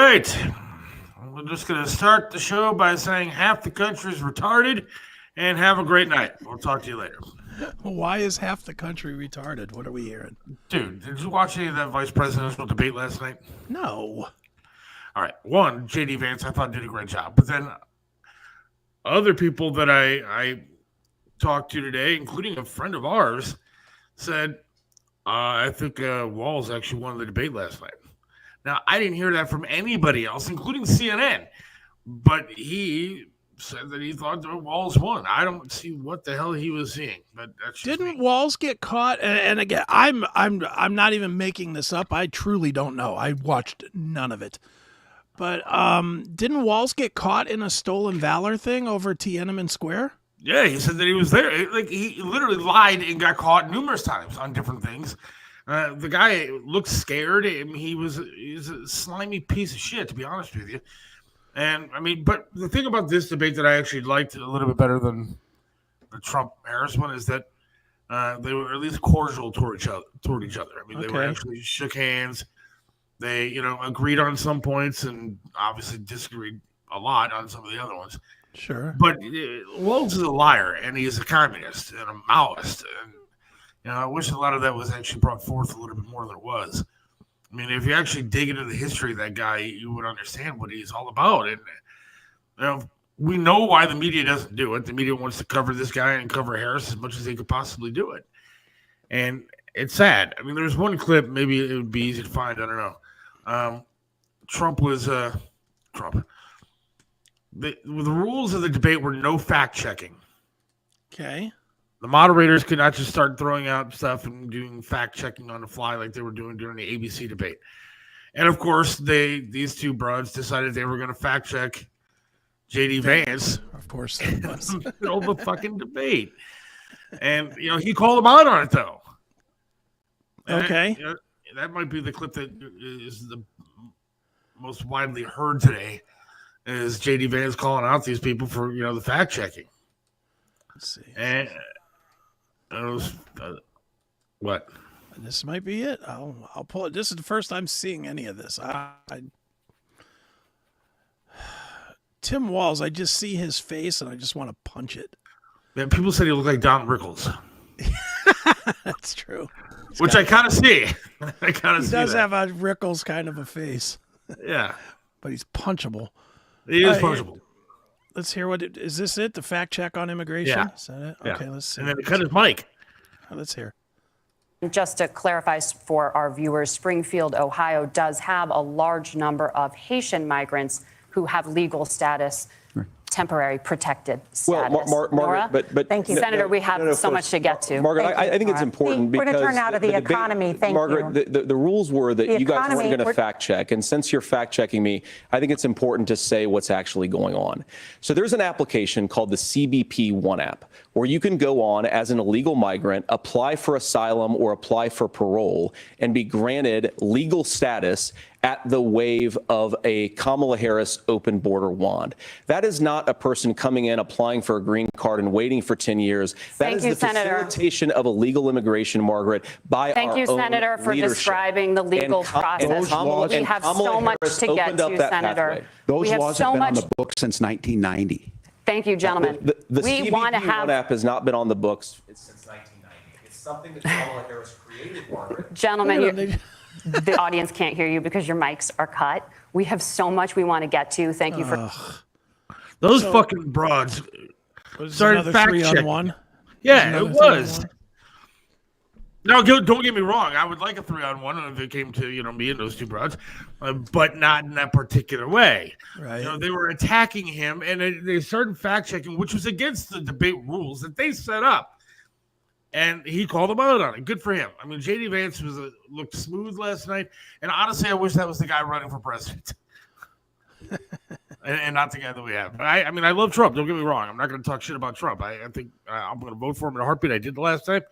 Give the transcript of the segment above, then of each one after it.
right. We're just going to start the show by saying half the country's retarded and have a great night. We'll talk to you later. Why is half the country retarded? What are we hearing? Dude, did you watch any of that vice presidential debate last night? No. All right. One, J.D. Vance, I thought did a great job. But then other people that I talked to today, including a friend of ours, said, I think Walz actually won the debate last night. Now, I didn't hear that from anybody else, including CNN. But he said that he thought that Walz won. I don't see what the hell he was seeing. But that's didn't Walz get caught? And again, I'm not even making this up. I truly don't know. I watched none of it. But didn't Walz get caught in a stolen valor thing over Tiananmen Square? Yeah, he said that he was there. Like he literally lied and got caught numerous times on different things. The guy looked scared. I mean, he's a slimy piece of shit, to be honest with you. And I mean, but the thing about this debate that I actually liked a little bit better than the Trump-Harris one is that they were at least cordial toward each other. I mean, they were actually shook hands. They, agreed on some points and obviously disagreed a lot on some of the other ones. Sure. But Walz is a liar, and he is a communist and a Maoist. And, I wish a lot of that was actually brought forth a little bit more than it was. I mean, if you actually dig into the history of that guy, you would understand what he's all about. And, we know why the media doesn't do it. The media wants to cover this guy and cover Harris as much as they could possibly do it. And it's sad. I mean, there's one clip, maybe it would be easy to find. I don't know. Trump was Trump. The rules of the debate were no fact checking. Okay. The moderators could not just start throwing out stuff and doing fact checking on the fly like they were doing during the ABC debate. And of course, these two broads decided they were going to fact check J.D. Vance. Of course, in the middle of the fucking debate. And he called them out on it though. And okay. That might be the clip that is the most widely heard today. Is J.D. Vance calling out these people for the fact checking? Let's see. And what? This might be it. I'll pull it. This is the first I'm seeing any of this. Tim Walz, I just see his face and I just want to punch it. Yeah, people said he looked like Don Rickles. That's true. Which I kind of see. He does have a Rickles kind of a face. Yeah. But he's punchable. He is punchable. Let's hear is this it? The fact check on immigration? Yeah. Is that it? Yeah. Okay, let's see. And then he cut his mic. Let's hear. Just to clarify for our viewers, Springfield, Ohio does have a large number of Haitian migrants who have legal status, temporary protected status. Well, Margaret, but thank you, Senator. We have so much to get to. Margaret, I think it's important because we're going to turn out of the economy. Thank Margaret, you. The rules were that you guys weren't going to fact check, and since you're fact checking me, I think it's important to say what's actually going on. So there's an application called the CBP One app, where you can go on as an illegal migrant, apply for asylum or apply for parole, and be granted legal status at the wave of a Kamala Harris open border wand. That is not a person coming in, applying for a green card and waiting for 10 years. That is the facilitation of illegal immigration, Margaret, by our own leadership. Thank you, Senator, for describing the legal process. We have so much to get to, Senator. Those laws have been on the books since 1990. Thank you, gentlemen. The CBP One app has not been on the books since 1990. It's something that Kamala Harris created, Margaret. Gentlemen, the audience can't hear you because your mics are cut. We have so much we want to get to. Thank you for those fucking broads. Started fact 3-on-1. Yeah, it was. Now, don't get me wrong. I would like a 3-on-1 if it came to me and those two broads, but not in that particular way. Right. They were attacking him, and they started fact checking, which was against the debate rules that they set up. And he called them out on it. Good for him. I mean, J.D. Vance looked smooth last night. And honestly, I wish that was the guy running for president. and not the guy that we have. I mean, I love Trump. Don't get me wrong. I'm not going to talk shit about Trump. I think I'm going to vote for him in a heartbeat. I did the last time.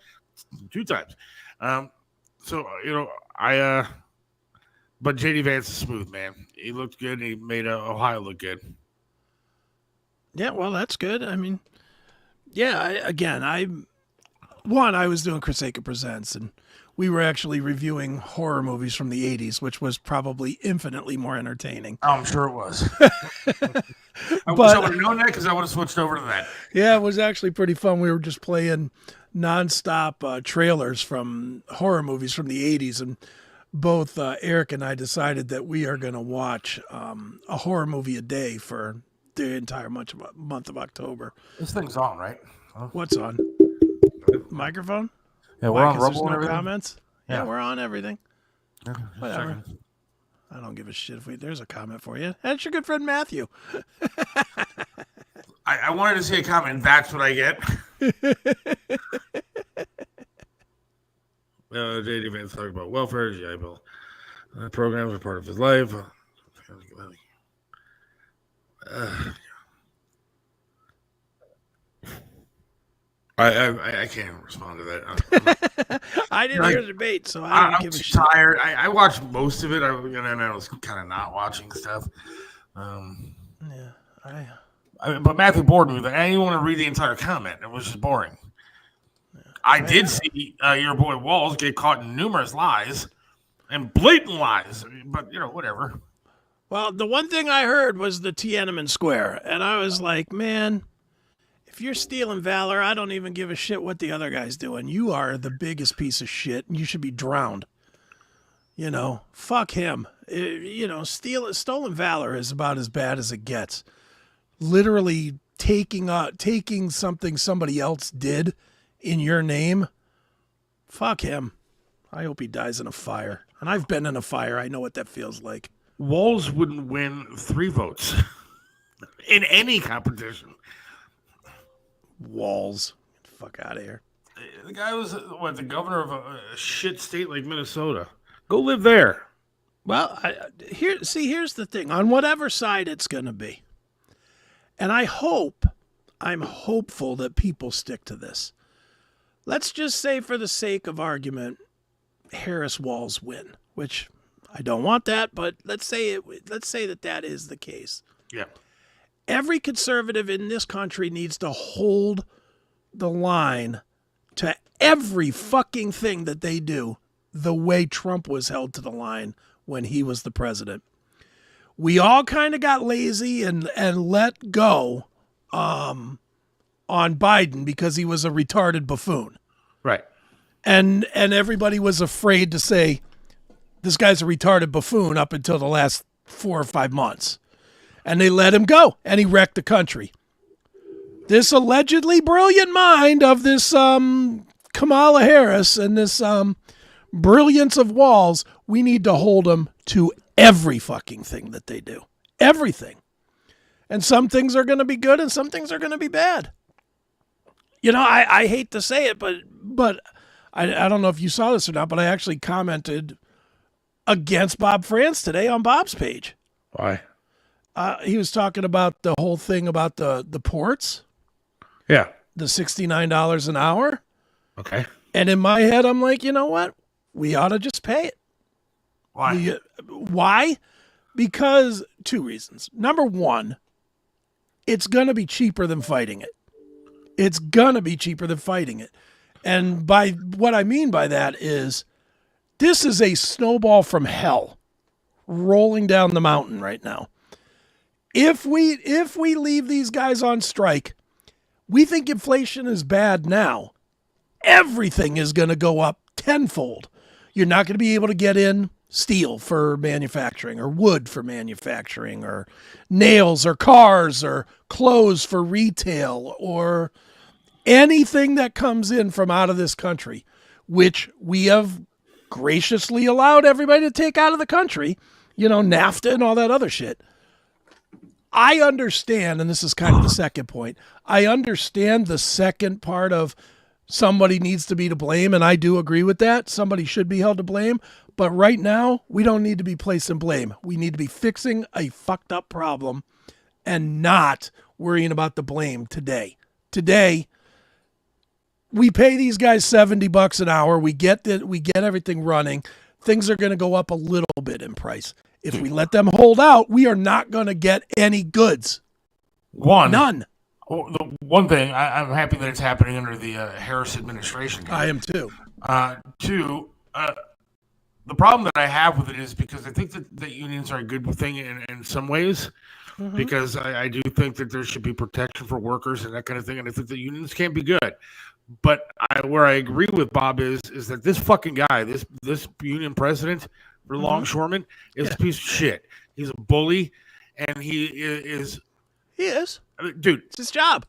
2 times. But J.D. Vance is smooth, man. He looked good. And he made Ohio look good. Yeah, well, that's good. I mean, yeah, I was doing Chris Akin Presents, and we were actually reviewing horror movies from the 80s, which was probably infinitely more entertaining. Oh, I'm sure it was. I wish I would have known that because I would have switched over to that. Yeah, it was actually pretty fun. We were just playing nonstop trailers from horror movies from the 80s, and both Eric and I decided that we are going to watch a horror movie a day for the entire month of October. This thing's on, right? Huh? What's on? Microphone? Yeah, we're on There's Rumble and no everything? comments? Yeah, we're on everything. Okay, Whatever. I don't give a shit if there's a comment for you. That's your good friend Matthew. I wanted to say a comment. That's what I get. J.D. Vance talking about welfare. GI Bill programs are part of his life. I can't respond to that. I didn't hear the debate, so I don't give a shit. I'm tired. I watched most of it. I was kind of not watching stuff. But Matthew bored me. I didn't want to read the entire comment. It was just boring. I did see your boy Walz get caught in numerous lies and blatant lies, but whatever. Well, the one thing I heard was the Tiananmen Square, and I was like, man, if you're stealing valor, I don't even give a shit what the other guy's doing. You are the biggest piece of shit, and you should be drowned. Fuck him. Stolen valor is about as bad as it gets. Literally taking something somebody else did in your name, fuck him. I hope he dies in a fire. And I've been in a fire. I know what that feels like. Walz wouldn't win 3 votes in any competition. Walz. Get the fuck out of here. The guy was, the governor of a shit state like Minnesota. Go live there. Well, here's the thing. On whatever side it's going to be, and I'm hopeful that people stick to this. Let's just say, for the sake of argument, Harris-Walz win, which I don't want that, but let's say that is the case. Yeah. Every conservative in this country needs to hold the line to every fucking thing that they do the way Trump was held to the line when he was the president. We all kind of got lazy and let go on Biden because he was a retarded buffoon. Right. And everybody was afraid to say, this guy's a retarded buffoon up until the last 4 or 5 months. And they let him go, and he wrecked the country. This allegedly brilliant mind of this Kamala Harris and this brilliance of Walz, we need to hold them to every fucking thing that they do. Everything. And some things are going to be good and some things are going to be bad. I hate to say it, but I don't know if you saw this or not, but I actually commented against Bob France today on Bob's page. Why? He was talking about the whole thing about the ports. Yeah. The $69 an hour. Okay. And in my head, I'm like, you know what? We ought to just pay it. Why? Why? Because 2 reasons. Number 1, it's going to be cheaper than fighting it. It's going to be cheaper than fighting it. And by what I mean by that is this is a snowball from hell rolling down the mountain right now. If we leave these guys on strike, we think inflation is bad now. Everything is going to go up tenfold. You're not going to be able to get in steel for manufacturing or wood for manufacturing or nails or cars or clothes for retail or anything that comes in from out of this country, which we have graciously allowed everybody to take out of the country, NAFTA and all that other shit. I understand, and this is kind of the second point, I understand the second part of somebody needs to be to blame, and I do agree with that. Somebody should be held to blame. But right now, we don't need to be placing blame. We need to be fixing a fucked up problem and not worrying about the blame today. Today, we pay these guys $70 an hour. We get everything running. Things are going to go up a little bit in price. If we let them hold out, we are not going to get any goods. None. The one thing, I'm happy that it's happening under the Harris administration. I am too. 2, The problem that I have with it is because I think that unions are a good thing in some ways, because I do think that there should be protection for workers and that kind of thing, and I think that unions can be good. But where I agree with Bob is that this fucking guy, this union president for longshoremen, is a piece of shit. He's a bully, and he is. He is. I mean, dude, it's his job.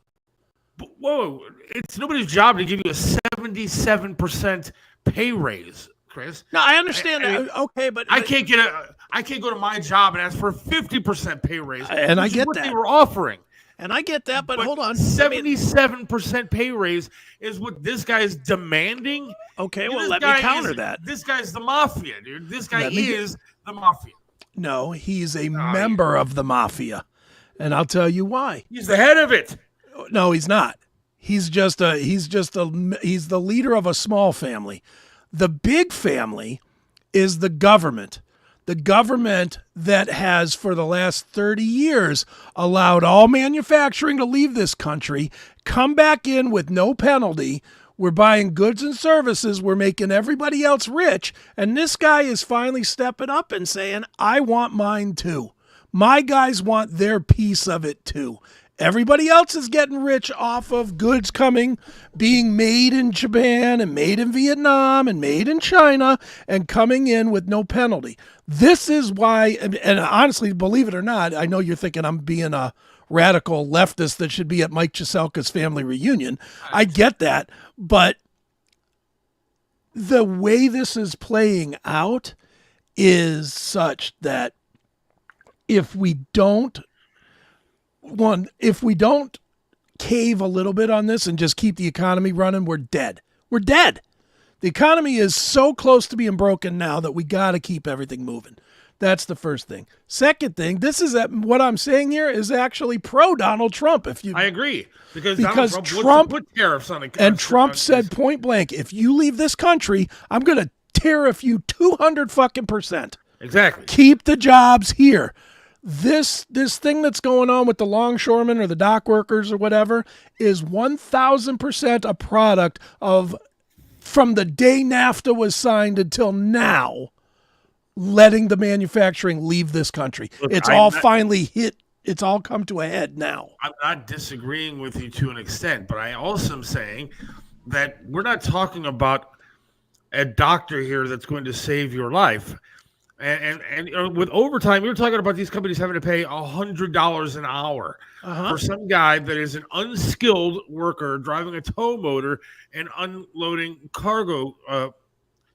Whoa, it's nobody's job to give you a 77% pay raise, Chris. No, I understand that. Okay, but I can't go to my job and ask for a 50% pay raise. And I get what that. they were offering. And I get that, but hold on. 77% pay raise is what this guy is demanding. Okay, well, let me counter that. This guy's the mafia, dude. This guy is the mafia. No, he's a member of the mafia. And I'll tell you why. He's the head of it. No, he's not. He's the leader of a small family. The big family is the government. The government that has, for the last 30 years, allowed all manufacturing to leave this country, come back in with no penalty. We're buying goods and services. We're making everybody else rich. And this guy is finally stepping up and saying, I want mine too. My guys want their piece of it too. Everybody else is getting rich off of goods being made in Japan and made in Vietnam and made in China and coming in with no penalty. This is why, and honestly, believe it or not, I know you're thinking I'm being a radical leftist that should be at Mike Chiselka's family reunion. I get that, but the way this is playing out is such that if we don't cave a little bit on this and just keep the economy running, we're dead. We're dead. The economy is so close to being broken now that we got to keep everything moving. That's the first thing. Second thing, what I'm saying here is actually pro Donald Trump. I agree because Donald Trump put tariffs on it, and Trump said point blank, if you leave this country, I'm going to tariff you 200%. Exactly. Keep the jobs here. This thing that's going on with the longshoremen or the dock workers or whatever is 1,000% a product of, from the day NAFTA was signed until now, letting the manufacturing leave this country. Look, it's all come to a head now. I'm not disagreeing with you to an extent, but I also am saying that we're not talking about a doctor here that's going to save your life. And with overtime, you're talking about these companies having to pay $100 an hour for some guy that is an unskilled worker driving a tow motor and unloading cargo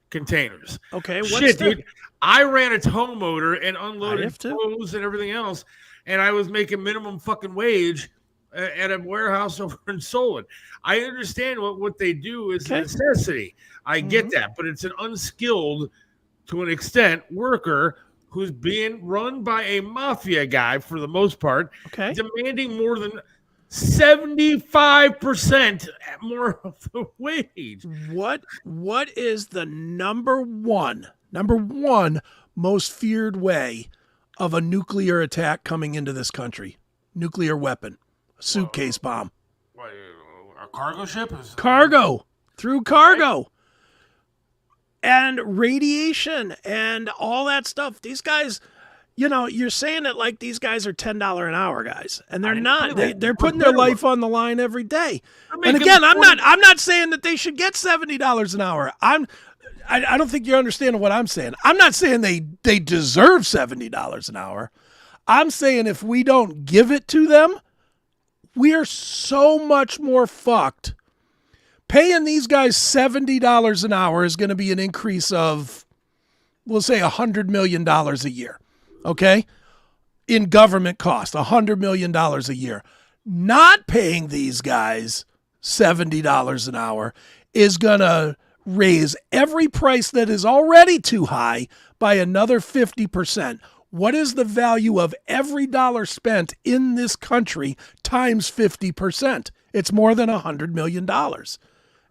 containers. Okay, dude. I ran a tow motor and unloaded tows and everything else, and I was making minimum fucking wage at a warehouse over in Solon. I understand what they do is a necessity. I get that, but it's an unskilled, to an extent, worker who's being run by a mafia guy for the most part, demanding more than 75% more of the wage. What is the number one most feared way of a nuclear attack coming into this country? Nuclear weapon, a suitcase bomb. What, a cargo ship? Cargo. Through cargo. And radiation and all that stuff. These guys, you're saying it like these guys are $10 an hour guys, and they're not. They're putting their life on the line every day. And again, I'm not saying that they should get $70 an hour. I don't think you're understanding what I'm saying. I'm not saying they deserve $70 an hour. I'm saying if we don't give it to them, we are so much more fucked. Paying these guys $70 an hour is going to be an increase of, we'll say, $100 million a year, okay? In government cost, $100 million a year. Not paying these guys $70 an hour is going to raise every price that is already too high by another 50%. What is the value of every dollar spent in this country times 50%? It's more than $100 million.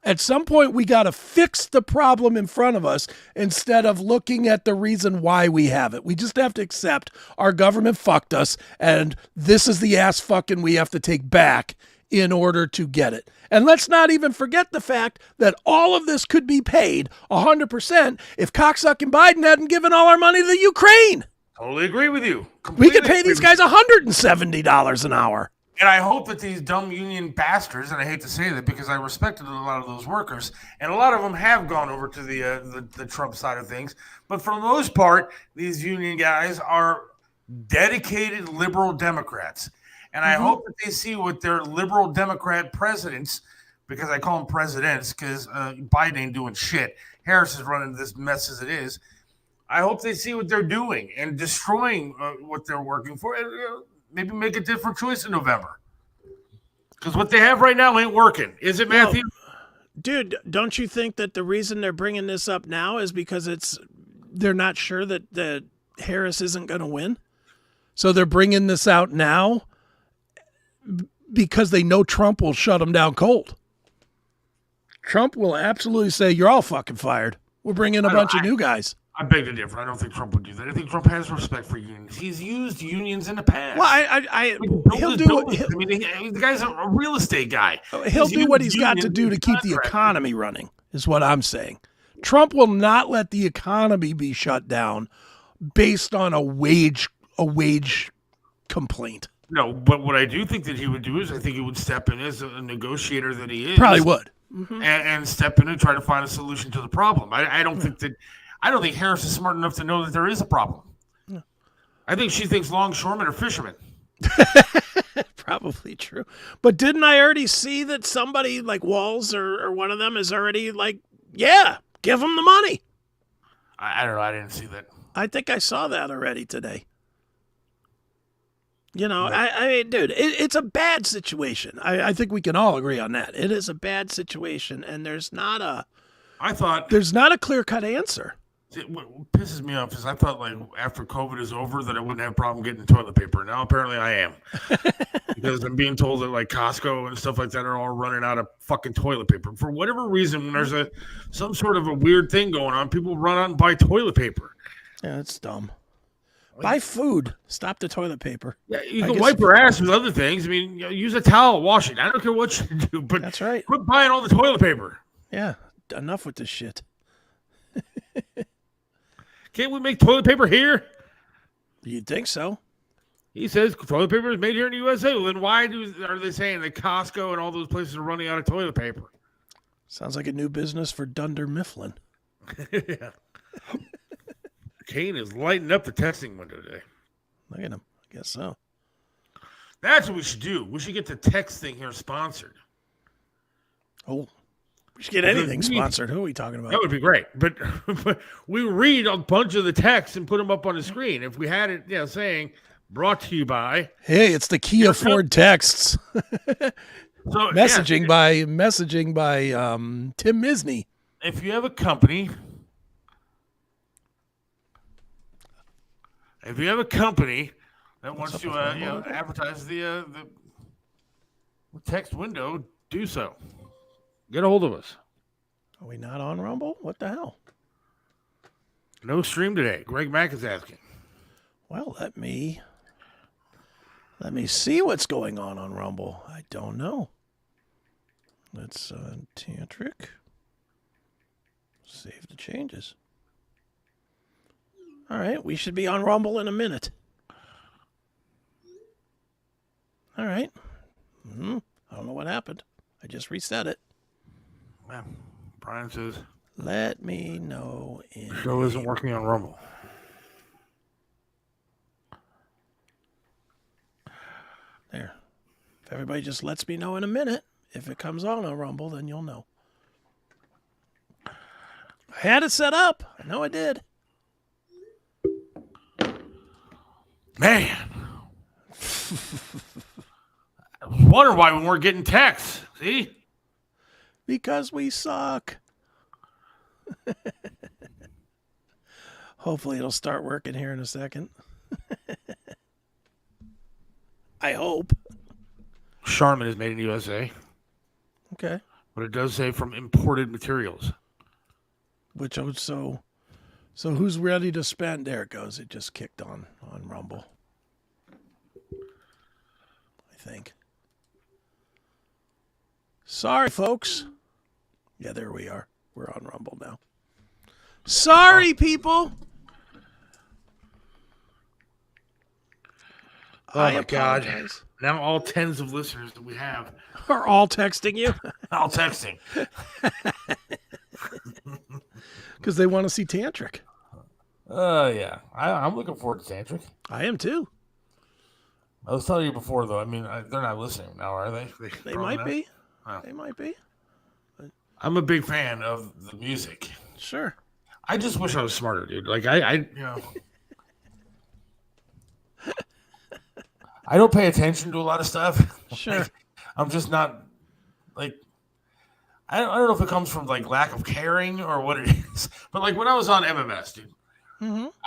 At some point, we got to fix the problem in front of us instead of looking at the reason why we have it. We just have to accept our government fucked us, and this is the ass fucking we have to take back in order to get it. And let's not even forget the fact that all of this could be paid 100% if cocksucking Biden hadn't given all our money to the Ukraine. Totally agree with you. We could pay these guys $170 an hour. And I hope that these dumb union bastards, and I hate to say that because I respected a lot of those workers, and a lot of them have gone over to the Trump side of things. But for the most part, these union guys are dedicated liberal Democrats. And I hope that they see what their liberal Democrat presidents, because I call them presidents because Biden ain't doing shit. Harris is running this mess as it is. I hope they see what they're doing and destroying what they're working for. And, maybe make a different choice in November. Because what they have right now ain't working. Is it, Matthew? Well, dude, don't you think that the reason they're bringing this up now is because they're not sure that Harris isn't going to win? So they're bringing this out now because they know Trump will shut them down cold. Trump will absolutely say, you're all fucking fired. We're bringing a bunch of new guys. I beg to differ. I don't think Trump would do that. I think Trump has respect for unions. He's used unions in the past. Well, he'll do. The guy's a real estate guy. He'll do what he's got to do to keep the economy running. Is what I'm saying. Trump will not let the economy be shut down based on a wage complaint. No, but what I do think that he would do is I think he would step in as a negotiator that he is. Probably would. And step in and try to find a solution to the problem. I don't think that. I don't think Harris is smart enough to know that there is a problem. Yeah. I think she thinks longshoremen are fishermen. Probably true. But didn't I already see that somebody like Walz or one of them is already like, yeah, give them the money? I don't know. I didn't see that. I think I saw that already today. You know, I mean, dude, it's a bad situation. I think we can all agree on that. It is a bad situation, and there's not a clear-cut answer. What pisses me off is I thought like after COVID is over that I wouldn't have a problem getting toilet paper. Now apparently I am. Because I'm being told that like Costco and stuff like that are all running out of fucking toilet paper. For whatever reason, when there's some sort of a weird thing going on, people run out and buy toilet paper. Yeah, that's dumb. Buy food. Stop the toilet paper. Yeah, you can wipe your ass with other things. I mean, use a towel, wash it. I don't care what you do, but that's right. Quit buying all the toilet paper. Yeah, enough with this shit. Can't we make toilet paper here? You'd think so. He says toilet paper is made here in the USA. Well, then why are they saying that Costco and all those places are running out of toilet paper? Sounds like a new business for Dunder Mifflin. Yeah. Kane is lighting up the testing window today. Look at him. I guess so. That's what we should do. We should get the text thing here sponsored. Oh. We should get anything sponsored. Who are we talking about? That would be great. But we read a bunch of the texts and put them up on the screen. If we had it, saying brought to you by. Hey, it's the Kia Ford texts. Messaging by Tim Misney. If you have a company, that wants to advertise the text window, do so. Get a hold of us. Are we not on Rumble? What the hell? No stream today. Greg Mack is asking. Well, let me see what's going on Rumble. I don't know. Let's Tantric. Save the changes. All right, we should be on Rumble in a minute. All right. I don't know what happened. I just reset it. Yeah. Brian says, let me know. Show isn't working on Rumble. There. If everybody just lets me know in a minute, if it comes on Rumble, then you'll know. I had it set up. I know I did. Man. I was wondering why we weren't getting texts. See? Because we suck. Hopefully it'll start working here in a second. I hope. Charmin is made in the USA. Okay. But it does say from imported materials. Which so who's ready to spend? There it goes. It just kicked on Rumble. I think. Sorry, folks. Yeah, there we are. We're on Rumble now. Sorry, people. Oh, I my God. apologize. Now all tens of listeners that we have Are all texting you all texting. because they want to see Tantric. Yeah. I'm looking forward to Tantric. I am too. I was telling you before, though. I mean, they're not listening now, are they? They might be. Oh. They might be. I'm a big fan of the music. Sure. I just wish I was smarter, dude. Like, I I don't pay attention to a lot of stuff. Sure. Like, I'm just not, like, I don't know if it comes from, like, lack of caring or what it is. But, like, when I was on MMS, dude,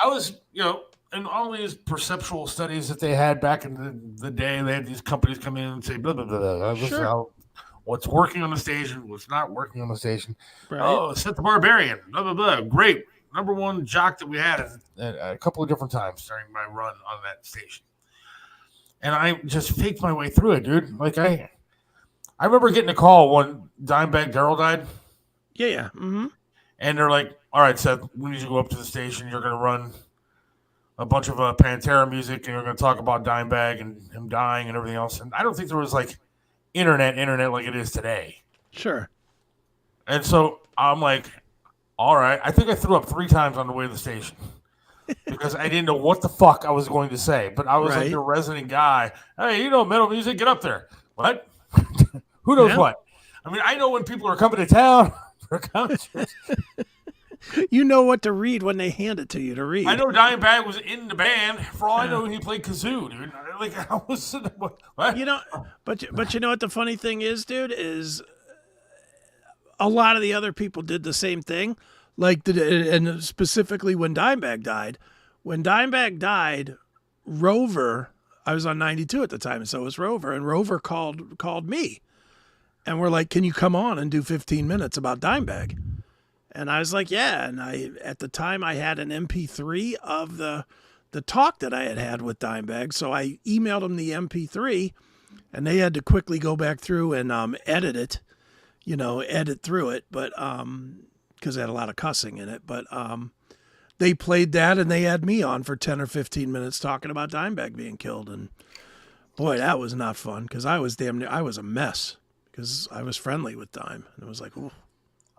I was, and all these perceptual studies that they had back in the day, they had these companies come in and say, blah, blah, blah, blah. This is how, what's working on the station, what's not working on the station. Right. Oh, Seth the Barbarian, blah, blah, blah. Great. Number one jock that we had at a couple of different times during my run on that station. And I just faked my way through it, dude. Like, I remember getting a call when Dimebag Darrell died. Yeah. Mm-hmm. And they're like, all right, Seth, we need you to go up to the station. You're going to run a bunch of Pantera music, and you're going to talk about Dimebag and him dying and everything else. And I don't think there was, like, internet like it is today. Sure. And so I'm like, all right. I think I threw up 3 times on the way to the station because I didn't know what the fuck I was going to say. But I was like your resident guy. Hey, metal music, get up there. What? Who knows what? I mean, I know when people are coming to town for concerts. You know what to read when they hand it to you to read. I know Dimebag was in the band. For all I know, he played kazoo, dude. Like, I was sitting there, what? But you know what the funny thing is, dude, is a lot of the other people did the same thing. Like, and specifically when Dimebag died. When Dimebag died, Rover, I was on 92 at the time, and so was Rover, and Rover called me. And we're like, can you come on and do 15 minutes about Dimebag? And I was like, yeah. And at the time I had an MP3 of the talk that I had with Dimebag. So I emailed them the MP3, and they had to quickly go back through and edit it, edit through it. But because it had a lot of cussing in it. But they played that, and they had me on for 10 or 15 minutes talking about Dimebag being killed. And boy, that was not fun, because I was a mess, because I was friendly with Dime. And it was like, ooh.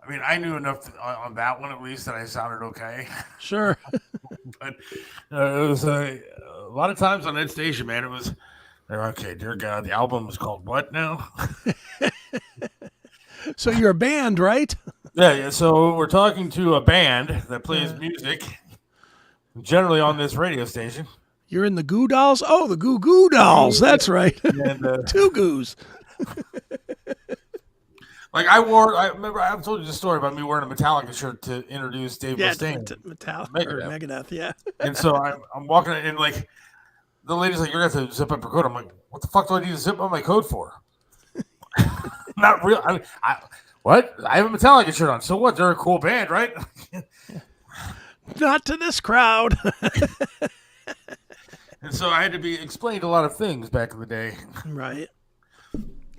I mean, I knew enough on that one, at least, that I sounded okay. Sure. But it was a lot of times on that station, man, it was, okay, dear God, the album was called what now? So you're a band, right? Yeah. So we're talking to a band that plays music, generally on this radio station. You're in the Goo Dolls? Oh, the Goo Goo Dolls. That's right. And, 2 goos. Like, I remember I've told you the story about me wearing a Metallica shirt to introduce Dave Mustaine. Megadeth, yeah. And so I'm walking in, like, the lady's like, you're going to have to zip up your coat. I'm like, what the fuck do I need to zip up my coat for? Not real. What? I have a Metallica shirt on. So what? They're a cool band, right? Not to this crowd. And so I had to be explained a lot of things back in the day. Right.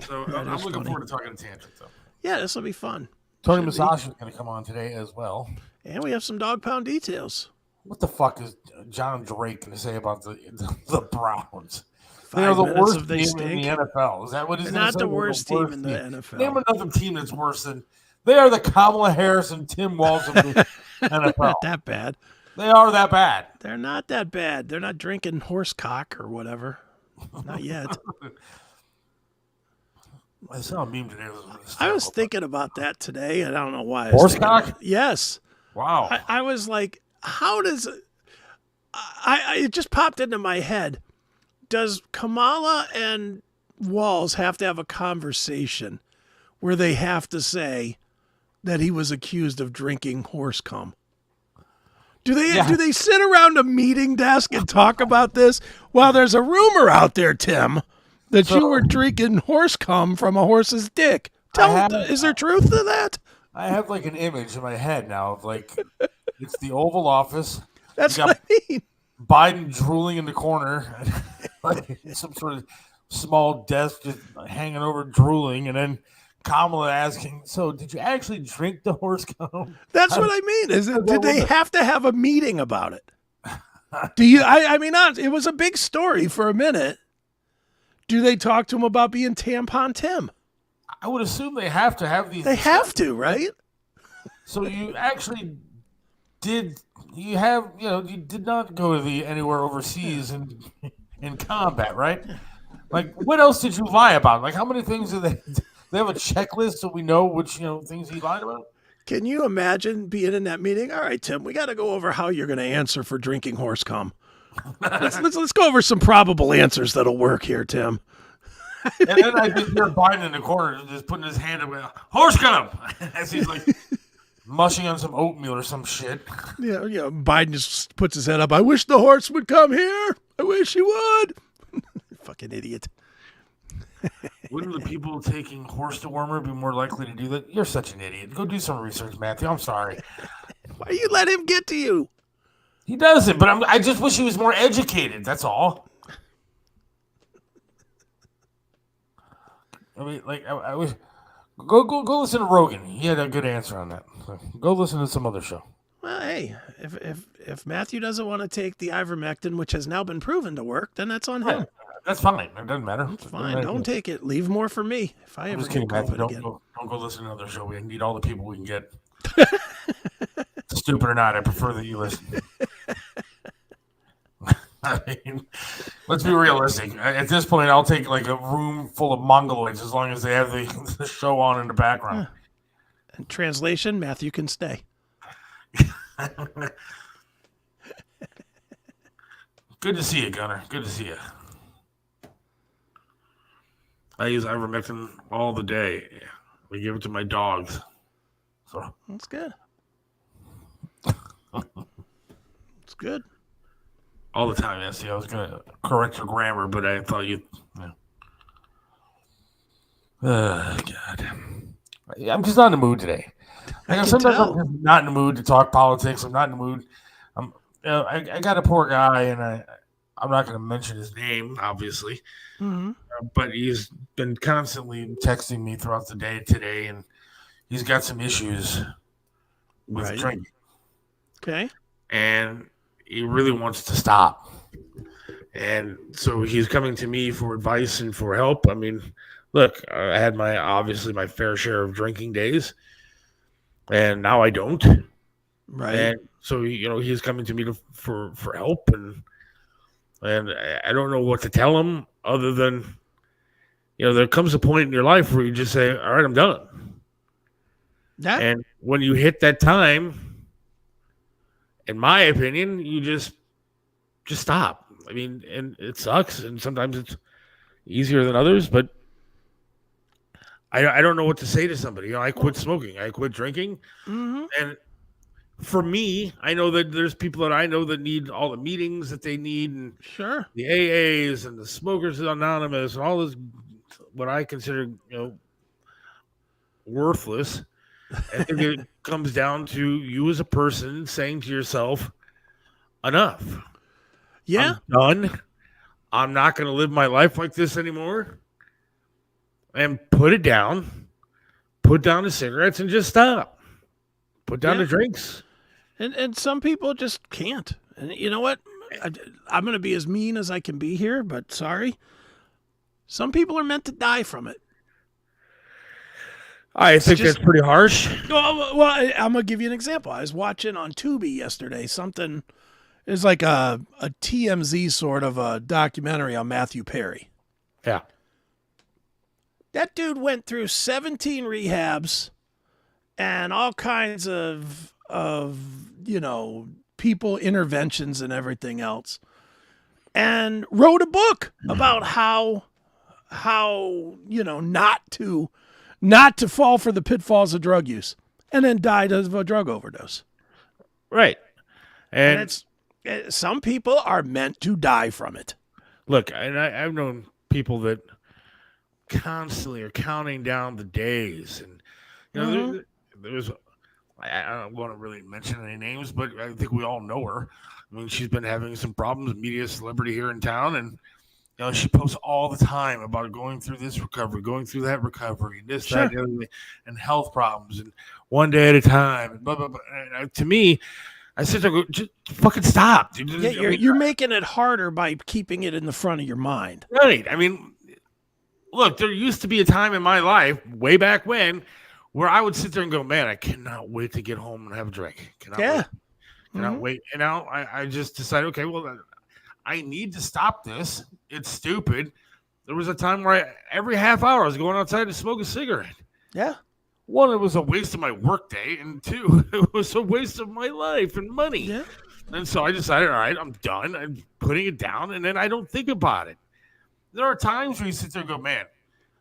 So I'm looking forward to talking to Tantric, though. Yeah, this will be fun. Tony Musachio is going to come on today as well. And we have some Dawg Pound Details. What the fuck is Jon Drake going to say about the Browns? 5 They are the minutes worst of they team stink. in the NFL. Is that what he's They're going to not say? the worst team in the NFL. Name another team that's worse than... They are the Kamala Harris and Tim Walz of the NFL. Not that bad. They are that bad. They're not that bad. They're not drinking horse cock or whatever. Not yet. I saw a meme today. I was thinking about that today, and I don't know why. Horsecock? Yes. Wow. I was like, how does... it just popped into my head. Does Kamala and Walz have to have a conversation where they have to say that he was accused of drinking horse cum? Do they sit around a meeting desk and talk about this? Well, there's a rumor out there, Tim, that you were drinking horse cum from a horse's dick. Is there truth to that? I have like an image in my head now of like, it's the Oval Office. That's what I mean. Biden drooling in the corner, like some sort of small desk just hanging over drooling, and then Kamala asking, so did you actually drink the horse cum? That's what I mean. Did they have to have a meeting about it? Do you? I mean, it was a big story for a minute. Do they talk to him about being Tampon Tim? I would assume they have to have these. They have to, right? So you actually did. You did not go to anywhere overseas in combat, right? Like, what else did you lie about? Like, how many things do they have a checklist so we know which things he lied about? Can you imagine being in that meeting? All right, Tim, we got to go over how you're going to answer for drinking horse cum. Let's go over some probable answers that'll work here, Tim. And then I just hear Biden in the corner just putting his hand up, horse cum, as he's like mushing on some oatmeal or some shit. Yeah. Biden just puts his head up. I wish the horse would come here. I wish he would. Fucking idiot. Wouldn't the people taking horse dewormer be more likely to do that? You're such an idiot. Go do some research, Matthew. I'm sorry. Why you let him get to you? He doesn't, but I just wish he was more educated. That's all. I mean, like, I wish. Go listen to Rogan. He had a good answer on that. So go listen to some other show. Well, hey, if Matthew doesn't want to take the ivermectin, which has now been proven to work, then that's on him. That's fine. It doesn't matter. It's fine. Don't take it. Leave more for me. If I ever get COVID again. Don't go listen to another show. We need all the people we can get. Stupid or not, I prefer that you listen. I mean, let's be realistic. At this point, I'll take like a room full of mongoloids as long as they have the show on in the background. In translation, Matthew can stay. Good to see you, Gunner. Good to see you. I use ivermectin all the day. We give it to my dogs. So that's good. It's good. All the time, yes. I was going to correct your grammar, but I thought you. God. I'm just not in the mood today. Sometimes I'm just not in the mood to talk politics. I'm not in the mood. I got a poor guy, and I'm not going to mention his name, obviously. Mm-hmm. But he's been constantly texting me throughout the day today, and he's got some issues with drinking. Okay. And he really wants to stop. And so he's coming to me for advice and for help. I mean, look, I had my fair share of drinking days, and now I don't. Right. And so, he's coming to me for help, and I don't know what to tell him other than, there comes a point in your life where you just say, all right, I'm done. And when you hit that time, in my opinion, you just stop. I mean, and it sucks, and sometimes it's easier than others, but I don't know what to say to somebody. I quit smoking. I quit drinking. Mm-hmm. And for me, I know that there's people that I know that need all the meetings that they need, and sure, the AAs and the Smokers Anonymous and all this, what I consider, worthless. I think it comes down to you as a person saying to yourself, enough. Yeah. I'm done. I'm not going to live my life like this anymore. And put it down. Put down the cigarettes and just stop. Put down the drinks. And some people just can't. And you know what? I'm going to be as mean as I can be here, but sorry. Some people are meant to die from it. I think that's pretty harsh. Well, I'm going to give you an example. I was watching on Tubi yesterday something. It's like a TMZ sort of a documentary on Matthew Perry. Yeah. That dude went through 17 rehabs and all kinds of people interventions and everything else, and wrote a book about how not to fall for the pitfalls of drug use, and then died of a drug overdose. Right. And it's some people are meant to die from it. Look, and I've known people that constantly are counting down the days, and there was. I don't want to really mention any names, but I think we all know her. I mean, she's been having some problems, media celebrity here in town, and You know, she posts all the time about going through this recovery, going through that recovery, and this, that, and the other thing, and health problems, and one day at a time, and blah, blah, blah. And to me, I sit there and go, just fucking stop, dude. Yeah, you're making it harder by keeping it in the front of your mind. Right. I mean, look, there used to be a time in my life, way back when, where I would sit there and go, man, I cannot wait to get home and have a drink. Cannot wait. And now I just decided, okay, well, I need to stop this. It's stupid. There was a time where every half hour I was going outside to smoke a cigarette. Yeah. One, it was a waste of my work day. And two, it was a waste of my life and money. Yeah. And so I decided, all right, I'm done. I'm putting it down. And then I don't think about it. There are times where you sit there and go, man,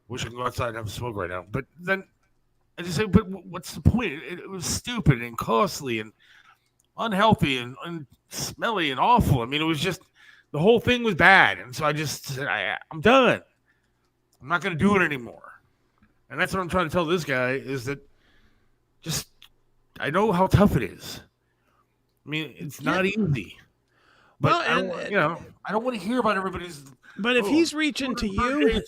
wish I could go outside and have a smoke right now. But then I just say, but what's the point? It was stupid and costly and unhealthy and smelly and awful. I mean, it was just, the whole thing was bad. And so I just said, I'm done. I'm not going to do it anymore. And that's what I'm trying to tell this guy is that just, I know how tough it is. I mean, it's not easy. But I don't want to hear about everybody's. But if he's reaching to you,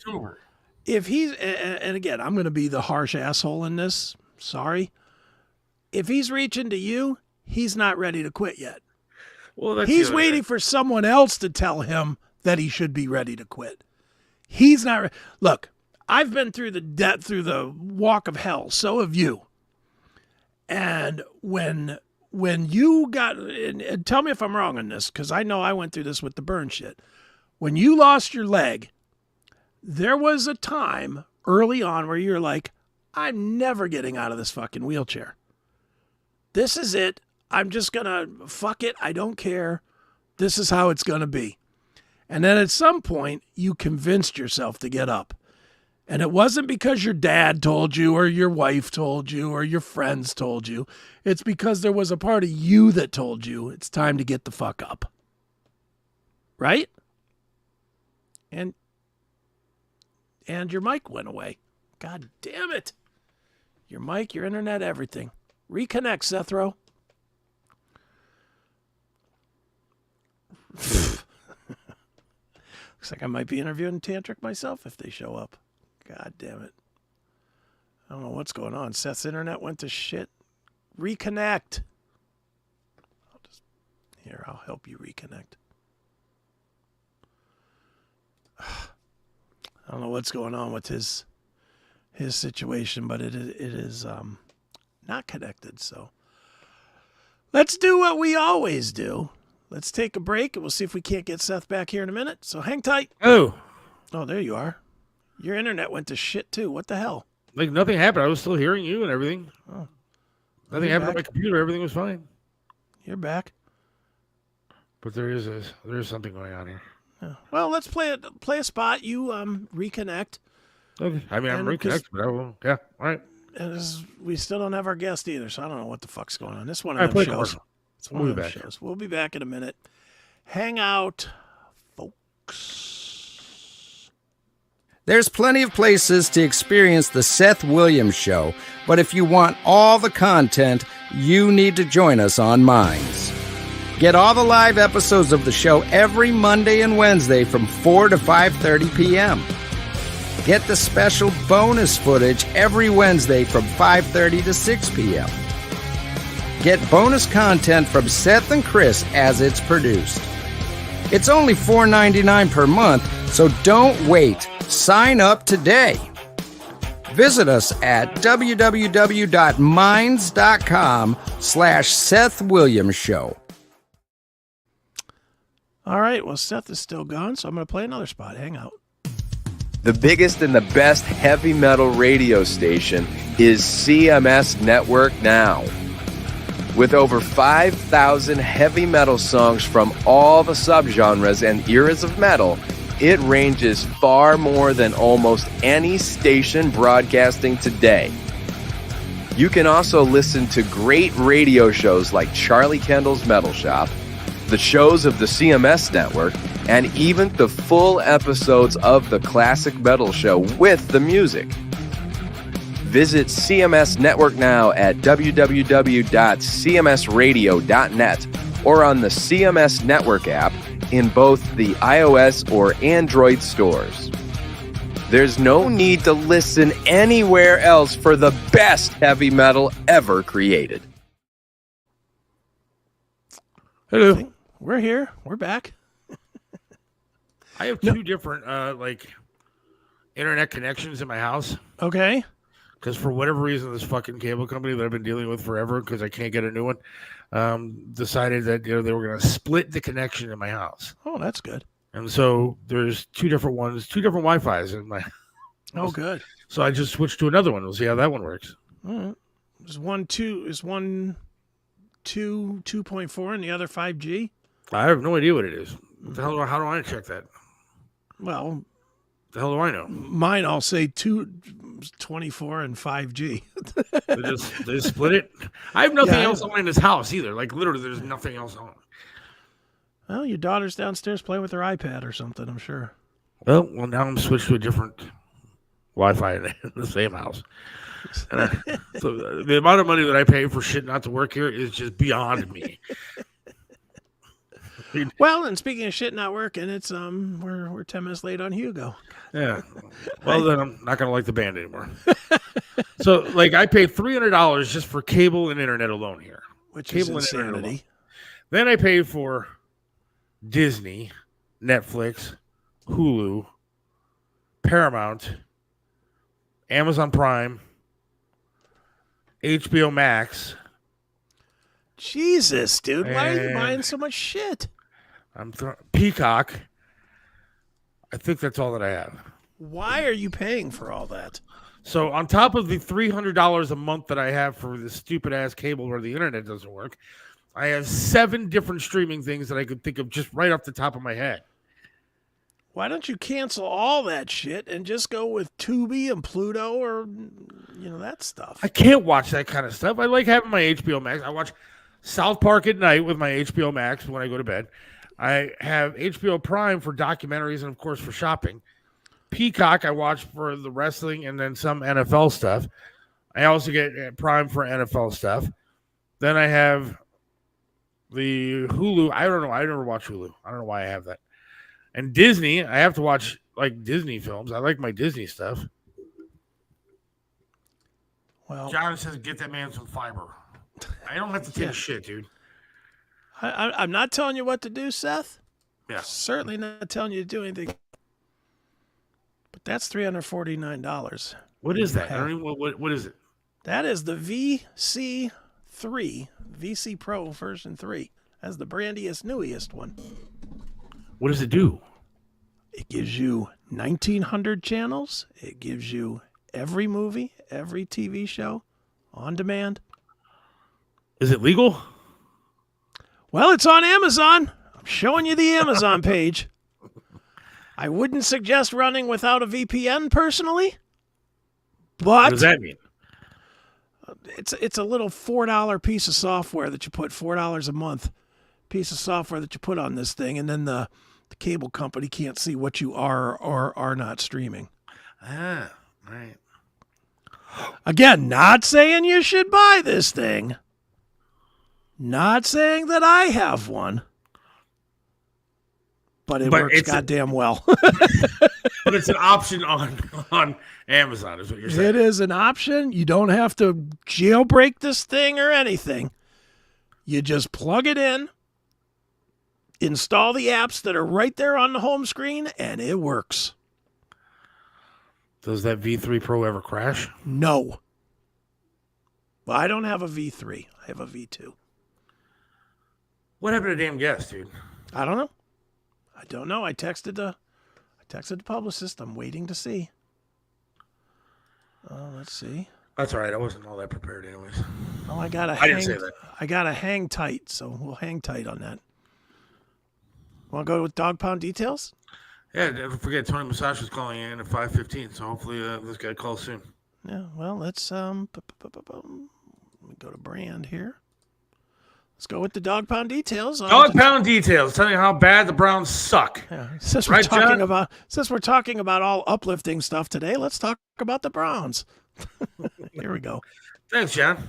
if he's, and again, I'm going to be the harsh asshole in this. Sorry. If he's reaching to you, he's not ready to quit yet. Well, he's waiting for someone else to tell him that he should be ready to quit. He's not. Look, I've been through the walk of hell. So have you. And when you got, and tell me if I'm wrong on this, because I know I went through this with the burn shit. When you lost your leg, there was a time early on where you're like, I'm never getting out of this fucking wheelchair. This is it. I'm just going to fuck it. I don't care. This is how it's going to be. And then at some point, you convinced yourself to get up. And it wasn't because your dad told you or your wife told you or your friends told you. It's because there was a part of you that told you it's time to get the fuck up. Right? And your mic went away. God damn it. Your mic, your internet, everything. Reconnect, Sethro. Looks like I might be interviewing Tantric myself if they show up. God damn it. I don't know what's going on. Seth's internet went to shit. Reconnect. I'll help you reconnect. I don't know what's going on with his situation, but it is not connected. So let's do what we always do. Let's take a break, and we'll see if we can't get Seth back here in a minute. So hang tight. Oh, there you are. Your internet went to shit, too. What the hell? Like, nothing happened. I was still hearing you and everything. Oh. Nothing happened on my computer. Everything was fine. You're back. But there is something going on here. Yeah. Well, let's play a spot. You reconnect. Okay. I mean, I'm reconnected, but I will. Yeah. All right. And we still don't have our guest either, so I don't know what the fuck's going on. This one of them shows. It's one of them shows. We'll be back in a minute. Hang out, folks. There's plenty of places to experience the Seth Williams Show, but if you want all the content, you need to join us on Minds. Get all the live episodes of the show every Monday and Wednesday from 4 to 5:30 p.m. Get the special bonus footage every Wednesday from 5:30 to 6 p.m. Get bonus content from Seth and Chris as it's produced. It's only $4.99 per month, so don't wait. Sign up today. Visit us at www.minds.com/Seth Williams Show. All right, well, Seth is still gone, so I'm going to play another spot. Hang out. The biggest and the best heavy metal radio station is CMS Network Now. With over 5,000 heavy metal songs from all the subgenres and eras of metal, it ranges far more than almost any station broadcasting today. You can also listen to great radio shows like Charlie Kendall's Metal Shop, the shows of the CMS Network, and even the full episodes of the Classic Metal Show with the music. Visit CMS Network now at www.cmsradio.net or on the CMS Network app in both the iOS or Android stores. There's no need to listen anywhere else for the best heavy metal ever created. Hello. We're here. We're back. I have two different internet connections in my house. Okay. Because for whatever reason, this fucking cable company that I've been dealing with forever, because I can't get a new one, decided that they were going to split the connection in my house. Oh, that's good. And so there's two different ones, two different Wi-Fis in my house. Oh, good. So I just switched to another one. We'll see how that one works. All right. Is one 2.4 and the other 5G? I have no idea what it is. What the hell? How do I check that? Well, The hell do I know? mine I'll say 224 and 5G. They just split it. I have nothing else on in this house either. Like literally, there's nothing else on. Well, your daughter's downstairs playing with her iPad or something, I'm sure. Well, now I'm switched to a different Wi-Fi in the same house. And so the amount of money that I pay for shit not to work here is just beyond me. Well, and speaking of shit not working, it's we're 10 minutes late on Hugo. Yeah. Well, then I'm not gonna like the band anymore. So, like, I paid $300 just for cable and internet alone here, Which cable is and internet alone. insanity. Then I paid for Disney, Netflix, Hulu, Paramount, Amazon Prime, HBO Max. Jesus, dude, why are you And- buying so much shit? Peacock. I think that's all that I have. Why are you paying for all that? So on top of the $300 a month that I have for this stupid ass cable where the internet doesn't work, I have 7 different streaming things that I could think of just right off the top of my head. Why don't you cancel all that shit and just go with Tubi and Pluto or, that stuff? I can't watch that kind of stuff. I like having my HBO Max. I watch South Park at night with my HBO Max when I go to bed. I have HBO Prime for documentaries and, of course, for shopping. Peacock I watch for the wrestling and then some NFL stuff. I also get Prime for NFL stuff. Then I have the Hulu. I don't know. I never watch Hulu. I don't know why I have that. And Disney, I have to watch like Disney films. I like my Disney stuff. Well, John says, get that man some fiber. I don't have to take a shit, dude. I'm not telling you what to do, Seth. Yeah. Certainly not telling you to do anything. But that's $349. What is that? I don't even, what is it? That is the VC3, VC Pro version 3. That's the brandiest, newest one. What does it do? It gives you 1,900 channels. It gives you every movie, every TV show on demand. Is it legal? Well, it's on Amazon. I'm showing you the Amazon page. I wouldn't suggest running without a VPN personally, but What does that mean? it's a little $4 piece of software that you put $4 a month piece of software that you put on this thing, and then the cable company can't see what you are or are not streaming. Ah, right. Again, not saying you should buy this thing. Not saying that I have one. But it works goddamn well. But it's an option on Amazon, is what you're saying. It is an option. You don't have to jailbreak this thing or anything. You just plug it in, install the apps that are right there on the home screen, and it works. Does that V3 Pro ever crash? No. Well, I don't have a V3. I have a V2. What happened to damn guest, dude? I don't know. I don't know. I texted the publicist. I'm waiting to see. Let's see. That's all right. I wasn't all that prepared anyways. Oh, I got to hang tight, so we'll hang tight on that. Want to go with Dawg Pound Details? Yeah, don't forget, Tony Musachio's calling in at 5:15, so hopefully this guy calls soon. Yeah, well, let's let me go to brand here. Let's go with the Dawg Pound Details. Dawg Pound Details, telling you how bad the Browns suck. Yeah, since we're talking about all uplifting stuff today, let's talk about the Browns. Here we go. Thanks, John.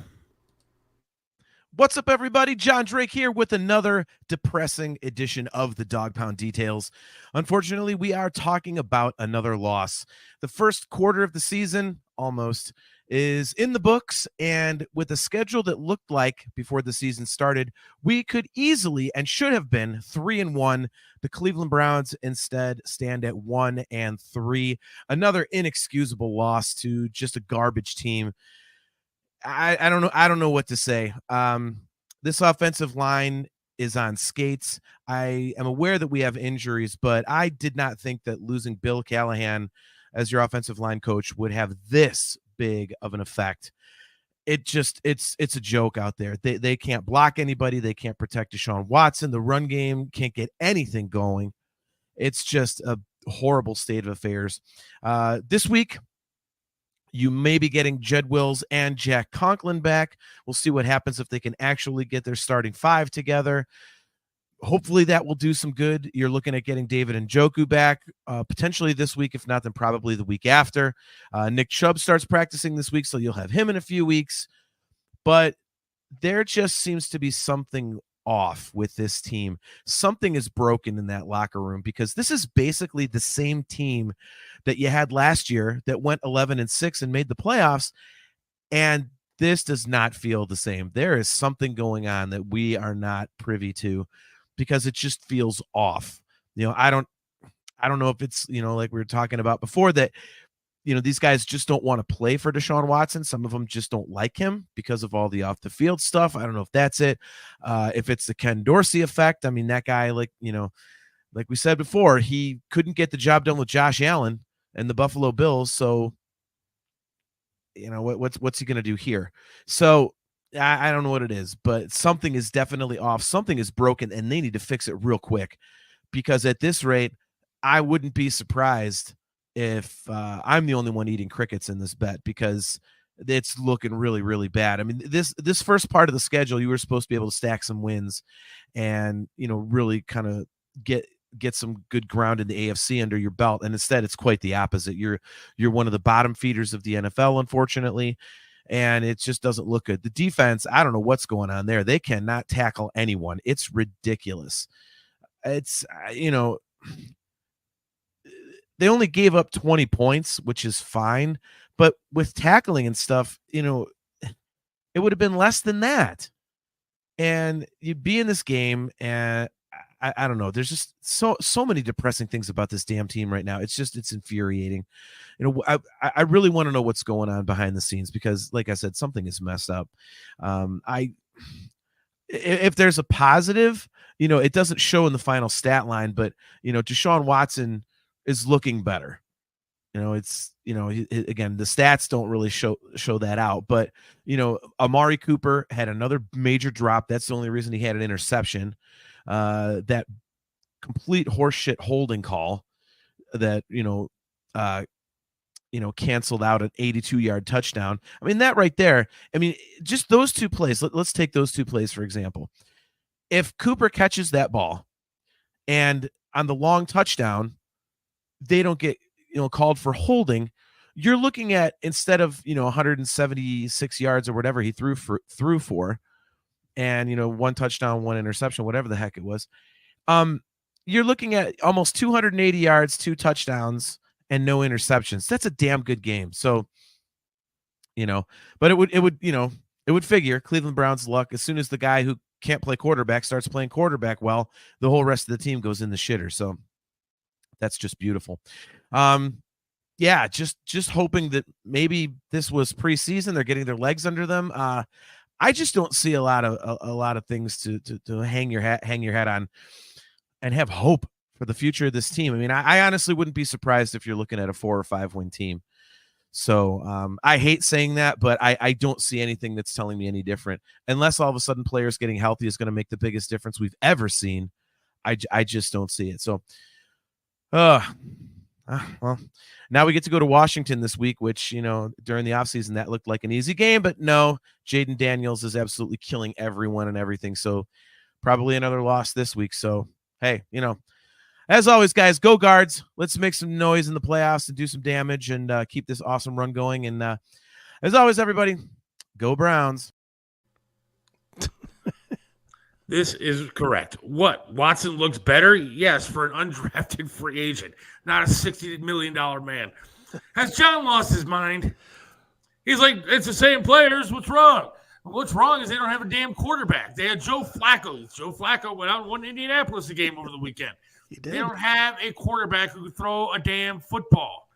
What's up, everybody? Jon Drake here with another depressing edition of the Dawg Pound Details. Unfortunately, we are talking about another loss. The first quarter of the season, almost, is in the books, and with a schedule that looked like, before the season started, we could easily and should have been 3-1. The Cleveland Browns instead stand at 1-3. Another inexcusable loss to just a garbage team. I don't know what to say. This offensive line is on skates. I am aware that we have injuries, but I did not think that losing Bill Callahan as your offensive line coach would have this big of an effect. It's a joke out there. They can't block anybody. They can't protect Deshaun Watson. The run game can't get anything going. It's just a horrible state of affairs. This week, you may be getting Jed Wills and Jack Conklin back. We'll see what happens if they can actually get their starting five together. Hopefully that will do some good. You're looking at getting David Njoku back potentially this week. If not, then probably the week after. Nick Chubb starts practicing this week, so you'll have him in a few weeks. But there just seems to be something off with this team. Something is broken in that locker room, because this is basically the same team that you had last year that went 11-6 and made the playoffs. And this does not feel the same. There is something going on that we are not privy to, because it just feels off. I don't know if it's, like we were talking about before, that, these guys just don't want to play for Deshaun Watson. Some of them just don't like him because of all the off the field stuff. I don't know if that's it. If it's the Ken Dorsey effect. I mean, that guy, like we said before, he couldn't get the job done with Josh Allen and the Buffalo Bills. So, what's he going to do here? So I don't know what it is, but something is definitely off. Something is broken, and they need to fix it real quick, because at this rate, I wouldn't be surprised if I'm the only one eating crickets in this bet, because it's looking really, really bad. I mean, this first part of the schedule, you were supposed to be able to stack some wins and, really kind of get some good ground in the AFC under your belt. And instead, it's quite the opposite. You're one of the bottom feeders of the NFL, unfortunately, and it just doesn't look good. The defense, I don't know what's going on there. They cannot tackle anyone. It's ridiculous. It's, they only gave up 20 points, which is fine. But with tackling and stuff, it would have been less than that. And you'd be in this game, and I don't know. There's just so many depressing things about this damn team right now. It's infuriating. I really want to know what's going on behind the scenes, because, like I said, something is messed up. If there's a positive, it doesn't show in the final stat line, but Deshaun Watson is looking better. Again, the stats don't really show that out, but Amari Cooper had another major drop. That's the only reason he had an interception. That complete horseshit holding call that canceled out an 82-yard touchdown. I mean, that right there. I mean, just those two plays. Let's take those two plays for example. If Cooper catches that ball, and on the long touchdown, they don't get called for holding, you're looking at, instead of 176 yards or whatever he threw for, and one touchdown, one interception, whatever the heck it was, you're looking at almost 280 yards, 2 touchdowns, and no interceptions. That's a damn good game. So, but it would figure Cleveland Browns luck. As soon as the guy who can't play quarterback starts playing quarterback well, the whole rest of the team goes in the shitter. So that's just beautiful. Yeah, just hoping that maybe this was preseason. They're getting their legs under them. I just don't see a lot of things to hang your hat on and have hope for the future of this team. I mean, I honestly wouldn't be surprised if you're looking at a 4 or 5 win team. So I hate saying that, but I don't see anything that's telling me any different, unless all of a sudden players getting healthy is going to make the biggest difference we've ever seen. I just don't see it. So, well, now we get to go to Washington this week, which, during the offseason, that looked like an easy game, but no, Jaden Daniels is absolutely killing everyone and everything. So probably another loss this week. So, hey, as always, guys, go Guards. Let's make some noise in the playoffs and do some damage and keep this awesome run going. And as always, everybody, go Browns. This is correct. What? Watson looks better? Yes, for an undrafted free agent, not a $60 million man. Has John lost his mind? He's like, it's the same players. What's wrong? What's wrong is they don't have a damn quarterback. They had Joe Flacco. Joe Flacco went out and won Indianapolis a game over the weekend. He did. They don't have a quarterback who can throw a damn football.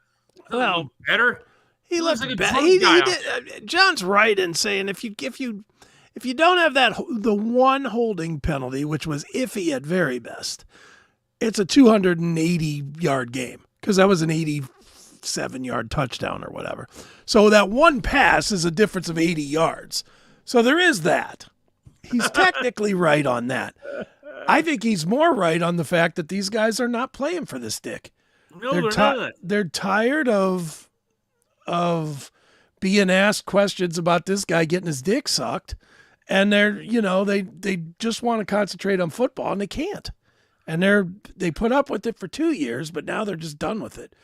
Well, better. He looked like a better. drunk He guy did. John's right in saying if you don't have the one holding penalty, which was iffy at very best, it's a 280-yard game because that was an 87-yard touchdown or whatever. So that one pass is a difference of 80 yards. So there is that. He's technically right on that. I think he's more right on the fact that these guys are not playing for the stick. No, they're not. They're tired of being asked questions about this guy getting his dick sucked, and they just want to concentrate on football, and they can't. And they put up with it for 2 years, but now they're just done with it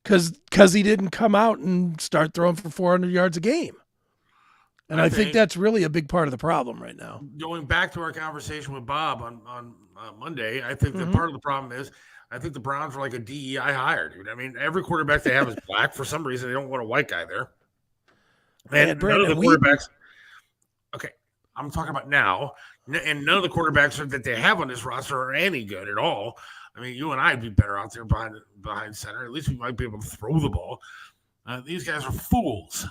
because he didn't come out and start throwing for 400 yards a game. And I think that's really a big part of the problem right now. Going back to our conversation with Bob on Monday, I think that part of the problem is I think the Browns are like a DEI hire, dude. I mean, every quarterback they have is black. For some reason, they don't want a white guy there. And none of the quarterbacks – okay, I'm talking about now. And none of the quarterbacks that they have on this roster are any good at all. I mean, you and I would be better out there behind center. At least we might be able to throw the ball. These guys are fools.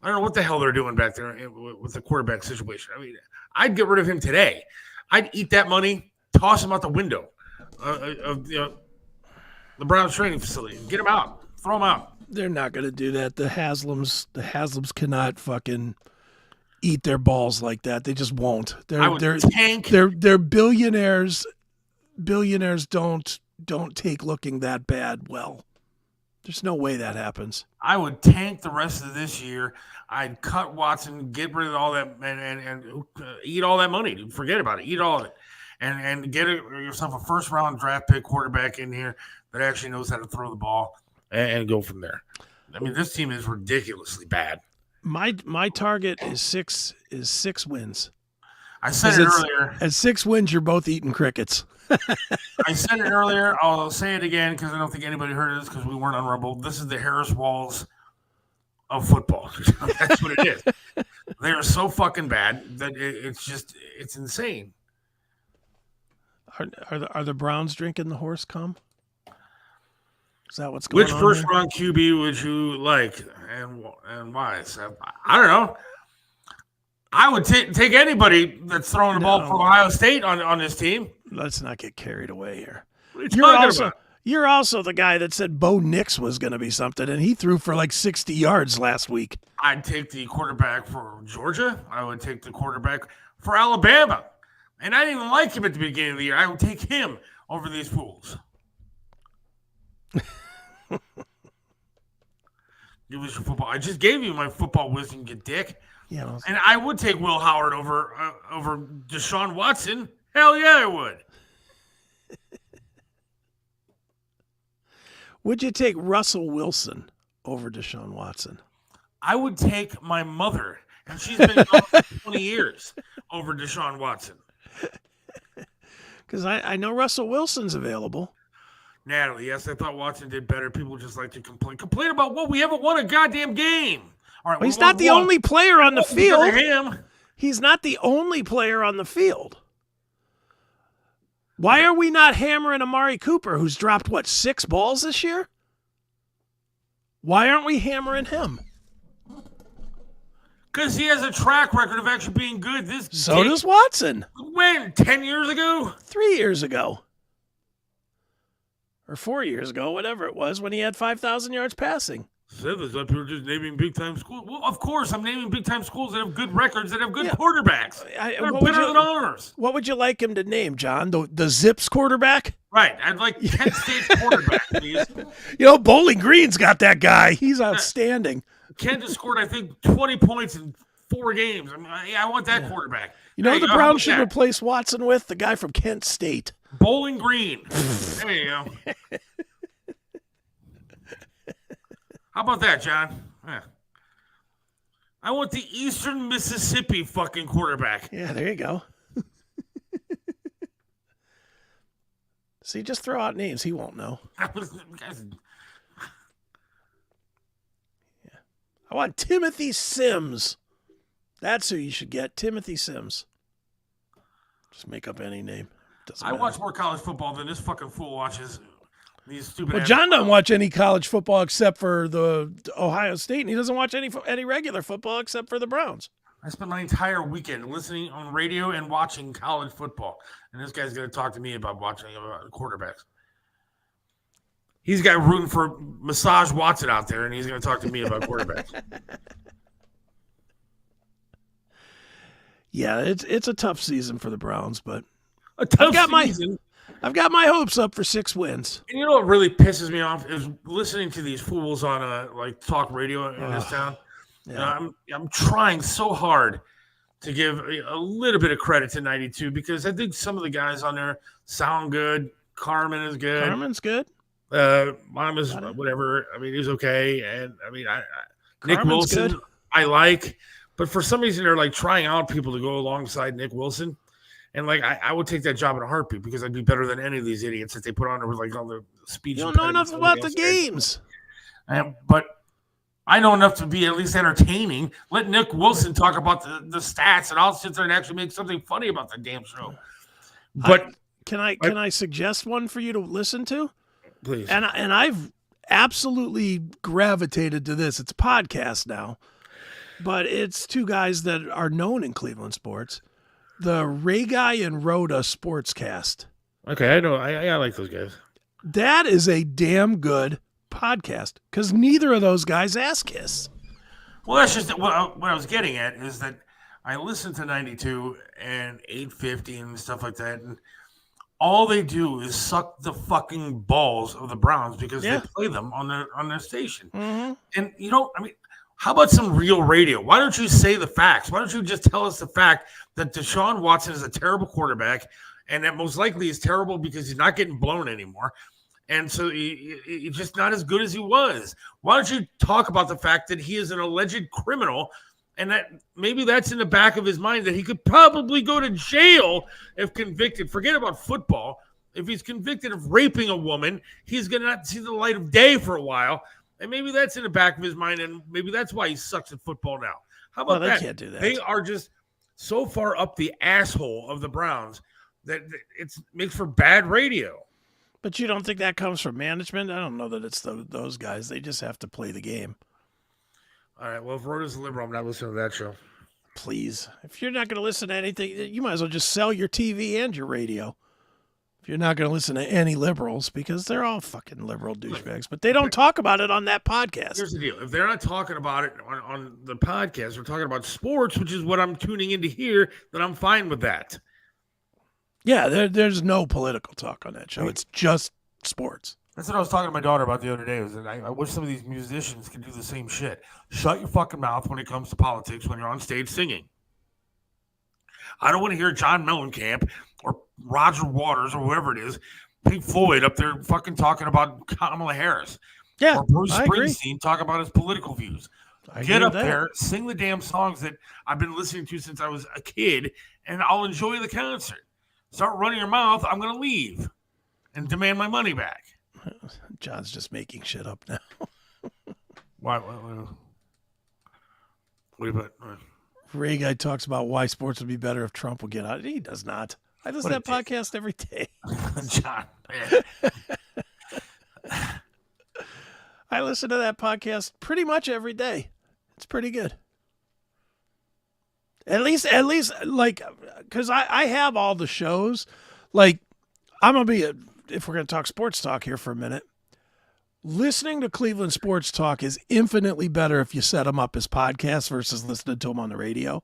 I don't know what the hell they're doing back there with the quarterback situation. I mean, I'd get rid of him today. I'd eat that money, toss him out the window of the Browns training facility. Get him out. Throw him out. They're not going to do that. The Haslams cannot fucking eat their balls like that. They just won't. They're billionaires. Billionaires don't take looking that bad well. There's no way that happens. I would tank the rest of this year. I'd cut Watson, get rid of all that, and eat all that money. Dude. Forget about it. Eat all of it, and get yourself a first-round draft pick quarterback in here that actually knows how to throw the ball, and go from there. I mean, this team is ridiculously bad. My target is six wins. I said it earlier. At 6 wins, you're both eating crickets. I said it earlier. I'll say it again because I don't think anybody heard this because we weren't on Rumble. This is the Harris-Walz of football. That's what it is. They are so fucking bad that it's insane. Are the Browns drinking the horse cum? Is that what's going on? Which first round QB would you like and why? So, I don't know. I would take anybody that's throwing the ball from Ohio State on this team. Let's not get carried away here. What are you talking about? You're also the guy that said Bo Nix was going to be something, and he threw for like 60 yards last week. I'd take the quarterback for Georgia. I would take the quarterback for Alabama. And I didn't even like him at the beginning of the year. I would take him over these fools. Give us your football. I just gave you my football wisdom, you dick. Yeah, and I would take Will Howard over Deshaun Watson. Hell yeah, I would. Would you take Russell Wilson over Deshaun Watson? I would take my mother, and she's been gone for 20 years, over Deshaun Watson. Because I know Russell Wilson's available. Natalie, yes, I thought Watson did better. People just like to complain. Complain about what? We haven't won a goddamn game. All right, well, he's not the only player on the field. He's not the only player on the field. Why are we not hammering Amari Cooper, who's dropped, 6 balls this year? Why aren't we hammering him? Because he has a track record of actually being good. So does Watson. When? 10 years ago? 3 years ago. Or 4 years ago, whatever it was, when he had 5,000 yards passing. Seth is up here just naming big-time schools. Well, of course, I'm naming big-time schools that have good records, that have good quarterbacks. They're better than ours. What would you like him to name, John? The Zips quarterback? Right. I'd like Kent State's quarterback, please. Bowling Green's got that guy. He's outstanding. Kent has scored, I think, 20 points in 4 games. I want that quarterback. You know who the Browns should replace Watson with? The guy from Kent State. Bowling Green. There you go. How about that, John? Yeah. I want the Eastern Mississippi fucking quarterback. Yeah, there you go. See, just throw out names. He won't know. I want Timothy Sims. That's who you should get, Timothy Sims. Just make up any name. Doesn't matter. watch more college football than this fucking fool watches. These stupid. Well, John doesn't watch any college football except for the Ohio State, and he doesn't watch any regular football except for the Browns. I spent my entire weekend listening on radio and watching college football, and this guy's going to talk to me about watching quarterbacks. He's got rooting for Massage Watson out there, and he's going to talk to me about quarterbacks. Yeah, it's a tough season for the Browns, but a tough season. I've got my hopes up for 6 wins. And you know what really pisses me off is listening to these fools on talk radio in this town. Yeah. I'm trying so hard to give a little bit of credit to 92 because I think some of the guys on there sound good. Carmen is good. Carmen's good. Mom is whatever. I mean, he's okay. And I mean, Nick Wilson, good. I like. But for some reason, they're like trying out people to go alongside Nick Wilson. And like, I would take that job in a heartbeat because I'd be better than any of these idiots that they put on there with like all the speech. You don't know enough about the games. But I know enough to be at least entertaining. Let Nick Wilson talk about the stats, and I'll sit there and actually make something funny about the damn show. But can I suggest one for you to listen to? Please. And I've absolutely gravitated to this. It's a podcast now, but it's 2 guys that are known in Cleveland sports. The Ray Guy and Rhoda Sportscast. Okay, I know. I like those guys. That is a damn good podcast because neither of those guys ass kiss. Well, that's just what I was getting at is that I listen to 92 and 850 and stuff like that, and all they do is suck the fucking balls of the Browns because they play them on their station. Mm-hmm. And how about some real radio? Why don't you say the facts? Why don't you just tell us the fact that Deshaun Watson is a terrible quarterback and that most likely is terrible because he's not getting blown anymore. And so he's just not as good as he was. Why don't you talk about the fact that he is an alleged criminal and that maybe that's in the back of his mind that he could probably go to jail if convicted. Forget about football. If he's convicted of raping a woman, he's going to not see the light of day for a while. And maybe that's in the back of his mind, and maybe that's why he sucks at football now. How about that? They can't do that. They are just so far up the asshole of the Browns that it makes for bad radio. But you don't think that comes from management? I don't know that it's those guys. They just have to play the game. All right, well, if Rhoda's a liberal, I'm not listening to that show. Please. If you're not going to listen to anything, you might as well just sell your TV and your radio. If you're not going to listen to any liberals, because they're all fucking liberal douchebags, but they don't talk about it on that podcast. Here's the deal. If they're not talking about it on the podcast, they're talking about sports, which is what I'm tuning in to hear, then I'm fine with that. Yeah, there's no political talk on that show. It's just sports. That's what I was talking to my daughter about the other day. Was that I wish some of these musicians could do the same shit. Shut your fucking mouth when it comes to politics when you're on stage singing. I don't want to hear John Mellencamp or Roger Waters or whoever it is, Pink Floyd up there fucking talking about Kamala Harris. Yeah, or Bruce Springsteen talking about his political views. Get up there, sing the damn songs that I've been listening to since I was a kid, and I'll enjoy the concert. Start running your mouth, I'm going to leave and demand my money back. John's just making shit up now. Why? What do you put? Ray Guy talks about why sports would be better if Trump would get out. He does not. I listen to that podcast every day. John. I listen to that podcast pretty much every day. It's pretty good. At least, like, because I have all the shows. Like, I'm going to be, if we're going to talk sports talk here for a minute, listening to Cleveland sports talk is infinitely better if you set them up as podcasts versus listening to them on the radio,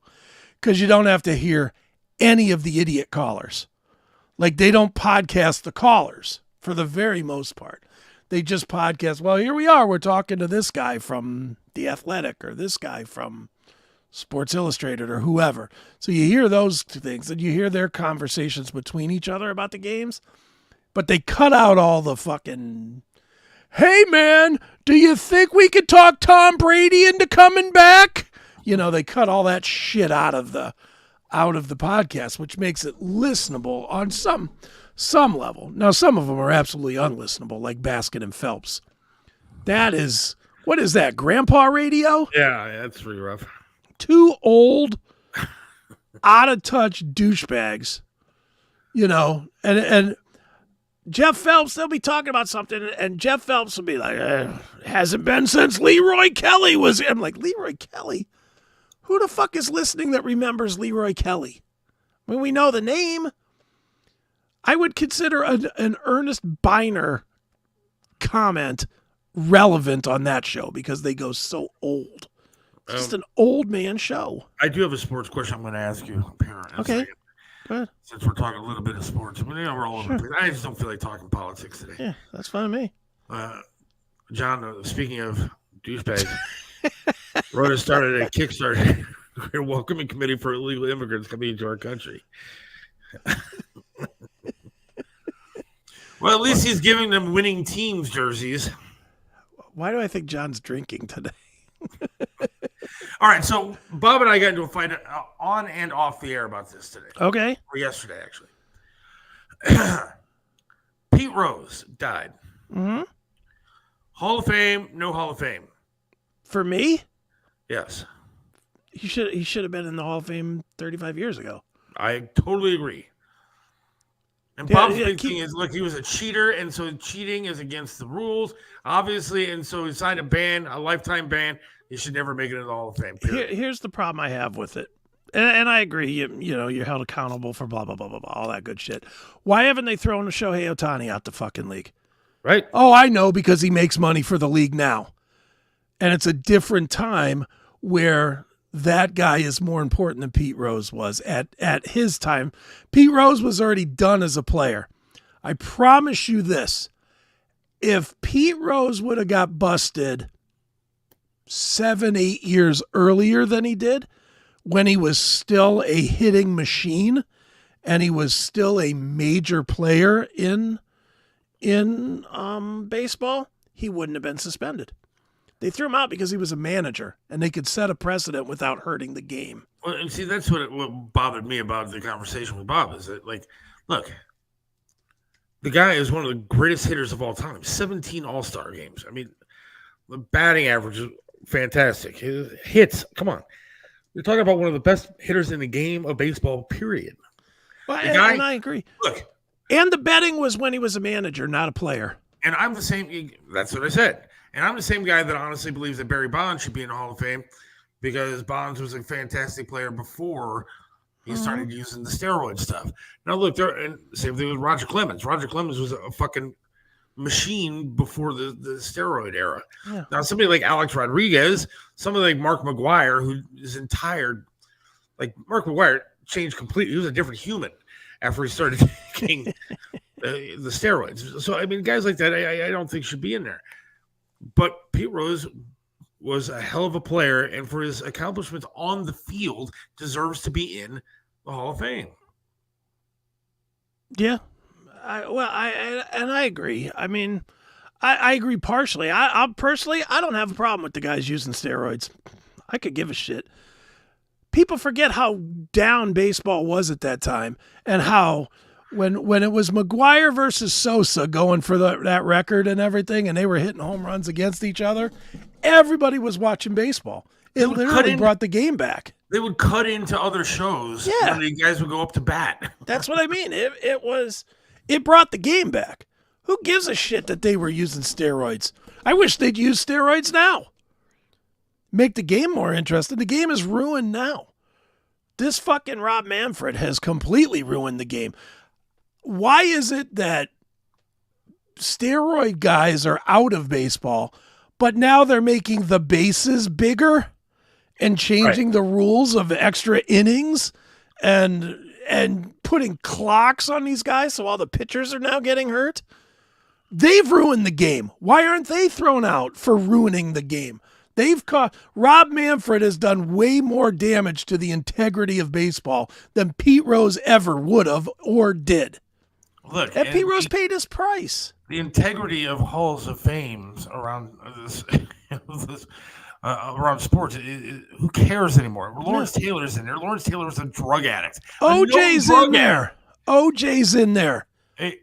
because you don't have to hear any of the idiot callers. Like, they don't podcast the callers for the very most part. They just podcast, well, here we are. We're talking to this guy from The Athletic or this guy from Sports Illustrated or whoever. So you hear those two things and you hear their conversations between each other about the games, but they cut out all the fucking, hey, man, do you think we could talk Tom Brady into coming back? You know, they cut all that shit out of the podcast, which makes it listenable on some Some level. Now, some of them are absolutely unlistenable, like Baskin and Phelps. That is, what is that, Grandpa radio? Yeah, that's pretty rough. Two old, out-of-touch douchebags, and Jeff Phelps, they'll be talking about something, and Jeff Phelps will be like, hasn't been since Leroy Kelly was. I'm like, Leroy Kelly? Who the fuck is listening that remembers Leroy Kelly? I mean, we know the name. I would consider an Ernest Biner comment relevant on that show because they go so old. It's just an old man show. I do have a sports question I'm going to ask you. Okay. Go ahead. Since we're talking a little bit of sports. We're all over the place. I just don't feel like talking politics today. Yeah, that's fine with me. John, speaking of douchebags, Rhoda started a Kickstarter welcoming committee for illegal immigrants coming into our country. Well, at least he's giving them winning teams jerseys. Why do I think John's drinking today? All right, so Bob and I got into a fight on and off the air about this today. Okay. Or yesterday, actually. Pete Rose died. Mm-hmm. Hall of Fame, no Hall of Fame. For me? Yes. He should have been in the Hall of Fame 35 years ago. I totally agree. And Bob's big thing is, look, he was a cheater, and so cheating is against the rules, obviously, and so he signed a lifetime ban. He should never make it in the Hall of Fame. Here's the problem I have with it, and I agree. You're held accountable for blah blah blah blah blah, all that good shit. Why haven't they thrown Shohei Ohtani out the fucking league? Right? Oh, I know, because he makes money for the league now, and it's a different time where that guy is more important than Pete Rose was at his time. Pete Rose was already done as a player. I promise you this. If Pete Rose would have got busted 7-8 years earlier than he did, when he was still a hitting machine and he was still a major player in baseball, he wouldn't have been suspended. They threw him out because he was a manager, and they could set a precedent without hurting the game. Well, and see, that's what bothered me about the conversation with Bob is that, like, look, the guy is one of the greatest hitters of all time. 17 All-Star games. I mean, the batting average is fantastic. His hits, come on. You're talking about one of the best hitters in the game of baseball, period. Well, and I agree. Look. And the betting was when he was a manager, not a player. And I'm the same. That's what I said. And I'm the same guy that honestly believes that Barry Bonds should be in the Hall of Fame because Bonds was a fantastic player before he started using the steroid stuff. Now, look, and same thing with Roger Clemens. Roger Clemens was a fucking machine before the steroid era. Yeah. Now, somebody like Alex Rodriguez, somebody like Mark McGwire, who is like Mark McGwire changed completely. He was a different human after he started taking the steroids. So, I mean, guys like that, I don't think should be in there. But Pete Rose was a hell of a player, and for his accomplishments on the field, deserves to be in the Hall of Fame. Yeah, I agree. I mean, I agree partially. I personally, I don't have a problem with the guys using steroids. I could give a shit. People forget how down baseball was at that time, and how when it was McGwire versus Sosa going for that record and everything, and they were hitting home runs against each other, everybody was watching baseball. It literally brought the game back. They would cut into other shows. Yeah. And the guys would go up to bat. That's what I mean. It brought the game back. Who gives a shit that they were using steroids? I wish they'd use steroids now. Make the game more interesting. The game is ruined now. This fucking Rob Manfred has completely ruined the game. Why is it that steroid guys are out of baseball, but now they're making the bases bigger and changing the rules of extra innings and putting clocks on these guys so all the pitchers are now getting hurt? They've ruined the game. Why aren't they thrown out for ruining the game? Rob Manfred has done way more damage to the integrity of baseball than Pete Rose ever would have or did. Look, and Pete Rose paid his price. The integrity of halls of fame around around sports, who cares anymore? Lawrence Taylor's in there. Lawrence Taylor was a drug addict. OJ's in there. OJ's in there. Hey,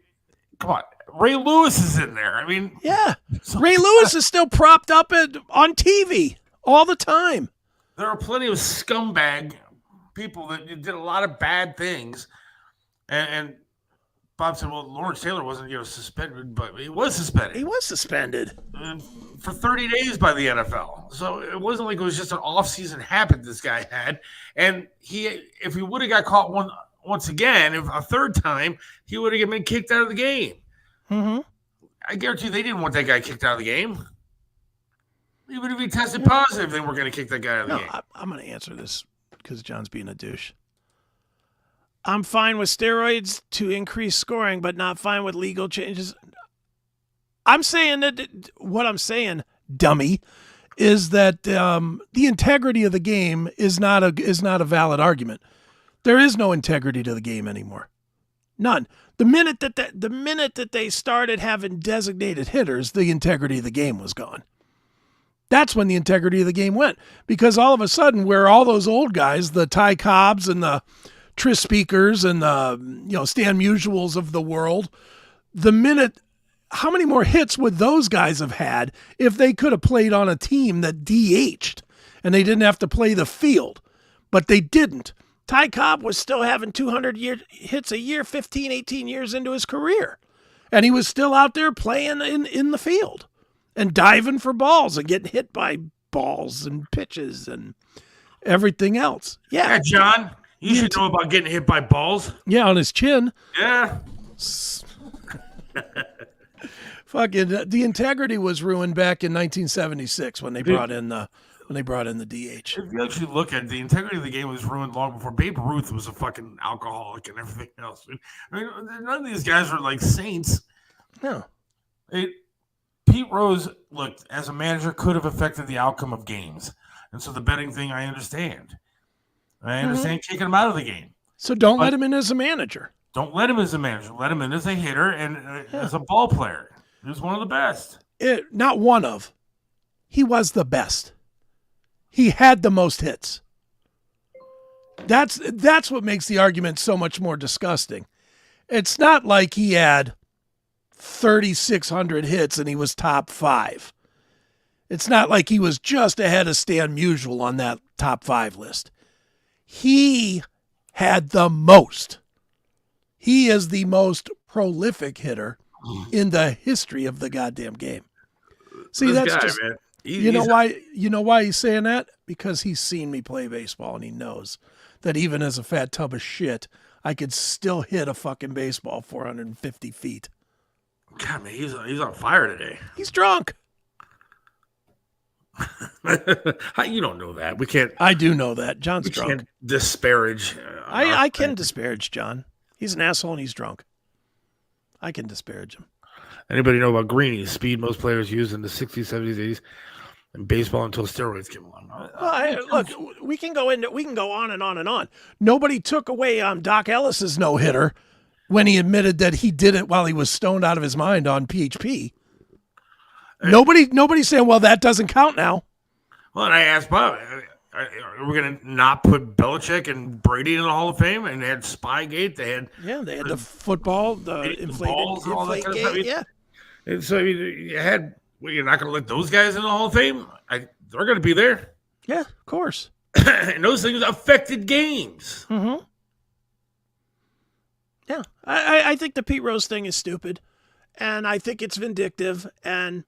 come on. Ray Lewis is in there. I mean, yeah. Ray Lewis is still propped up on TV all the time. There are plenty of scumbag people that did a lot of bad things. And Bob said, well, Lawrence Taylor wasn't, suspended, but he was suspended. He was suspended. For 30 days by the NFL. So it wasn't like it was just an off-season habit this guy had. And if he would have got caught once again, a third time, he would have been kicked out of the game. Mm-hmm. I guarantee they didn't want that guy kicked out of the game. Even if he tested positive, they weren't going to kick that guy out of the game. I'm going to answer this because John's being a douche. I'm fine with steroids to increase scoring, but not fine with legal changes. I'm saying that what I'm saying, dummy, is that the integrity of the game is not a valid argument. There is no integrity to the game anymore. None. The minute that they started having designated hitters, the integrity of the game was gone. That's when the integrity of the game went, because all of a sudden, where all those old guys, the Ty Cobbs and the Tris Speakers and the Stan Musials of the world, how many more hits would those guys have had if they could have played on a team that DH'd and they didn't have to play the field? But they didn't. Ty Cobb was still having 200 hits a year, 15, 18 years into his career. And he was still out there playing in the field and diving for balls and getting hit by balls and pitches and everything else. Yeah, John, you should know about getting hit by balls. Yeah, on his chin. Yeah. Fucking the integrity was ruined back in 1976 when they brought in the DH. If you actually look at it, the integrity of the game was ruined long before Babe Ruth was a fucking alcoholic and everything else. I mean, none of these guys are like saints. No. Pete Rose, look, as a manager, could have affected the outcome of games. And so the betting thing, I understand. I understand kicking him out of the game. So don't let him in as a manager. Don't let him as a manager. Let him in as a hitter and as a ball player. He was one of the best. Not one of. He was the best. He had the most hits. That's what makes the argument so much more disgusting. It's not like he had 3,600 hits and he was top 5. It's not like he was just ahead of Stan Musial on that top 5 list. He had the most. He is the most prolific hitter in the history of the goddamn game. See, that's guy, just, man. You know why he's saying that? Because he's seen me play baseball and he knows that even as a fat tub of shit, I could still hit a fucking baseball 450 feet. God, man, he's on fire today. He's drunk. You don't know that. We can't. I do know that. John's drunk. Can't disparage. I can disparage John. He's an asshole and he's drunk. I can disparage him. Anybody know about greenies? Speed most players used in the 60s, 70s, 80s, and baseball until steroids came along. Look, we can go on and on and on. Nobody took away Doc Ellis's no hitter when he admitted that he did it while he was stoned out of his mind on PHP. Nobody's saying, well, that doesn't count now. Well, and I asked Bob, are we going to not put Belichick and Brady in the Hall of Fame? And they had Spygate. They had the football, the inflate gate. Yeah. And so you had. Well, you're not going to let those guys in the Hall of Fame? They're going to be there. Yeah, of course. And those things affected games. Mm-hmm. Yeah, I think the Pete Rose thing is stupid, and I think it's vindictive, and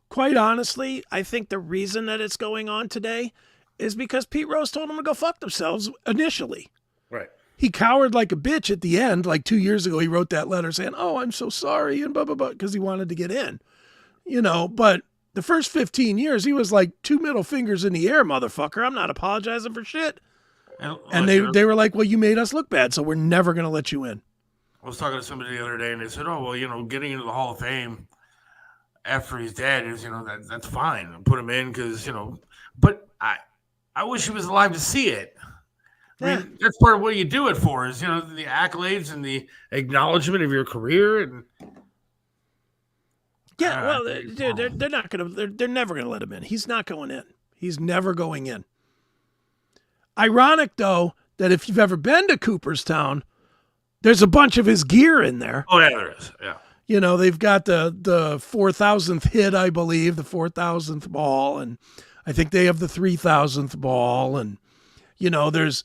quite honestly, I think the reason that it's going on today is because Pete Rose told them to go fuck themselves initially. Right. He cowered like a bitch at the end. Like 2 years ago, he wrote that letter saying, "Oh, I'm so sorry," and blah, blah, blah, because he wanted to get in. But the first 15 years, he was like 2 middle fingers in the air, motherfucker. I'm not apologizing for shit. And they were like, well, you made us look bad, so we're never going to let you in. I was talking to somebody the other day, and they said, oh, well, getting into the Hall of Fame after he's dead is, that's fine. Put him in because, but I wish he was alive to see it. I mean, that's part of what you do it for is, the accolades and the acknowledgement of your career. And yeah, well, dude, they're not going to, they're never going to let him in. He's not going in. He's never going in. Ironic, though, that if you've ever been to Cooperstown, There's a bunch of his gear in there. Oh, yeah, there is. Yeah. You know, they've got the 4,000th hit, I believe, the 4,000th ball, and I think they have the 3,000th ball. And, you know, there's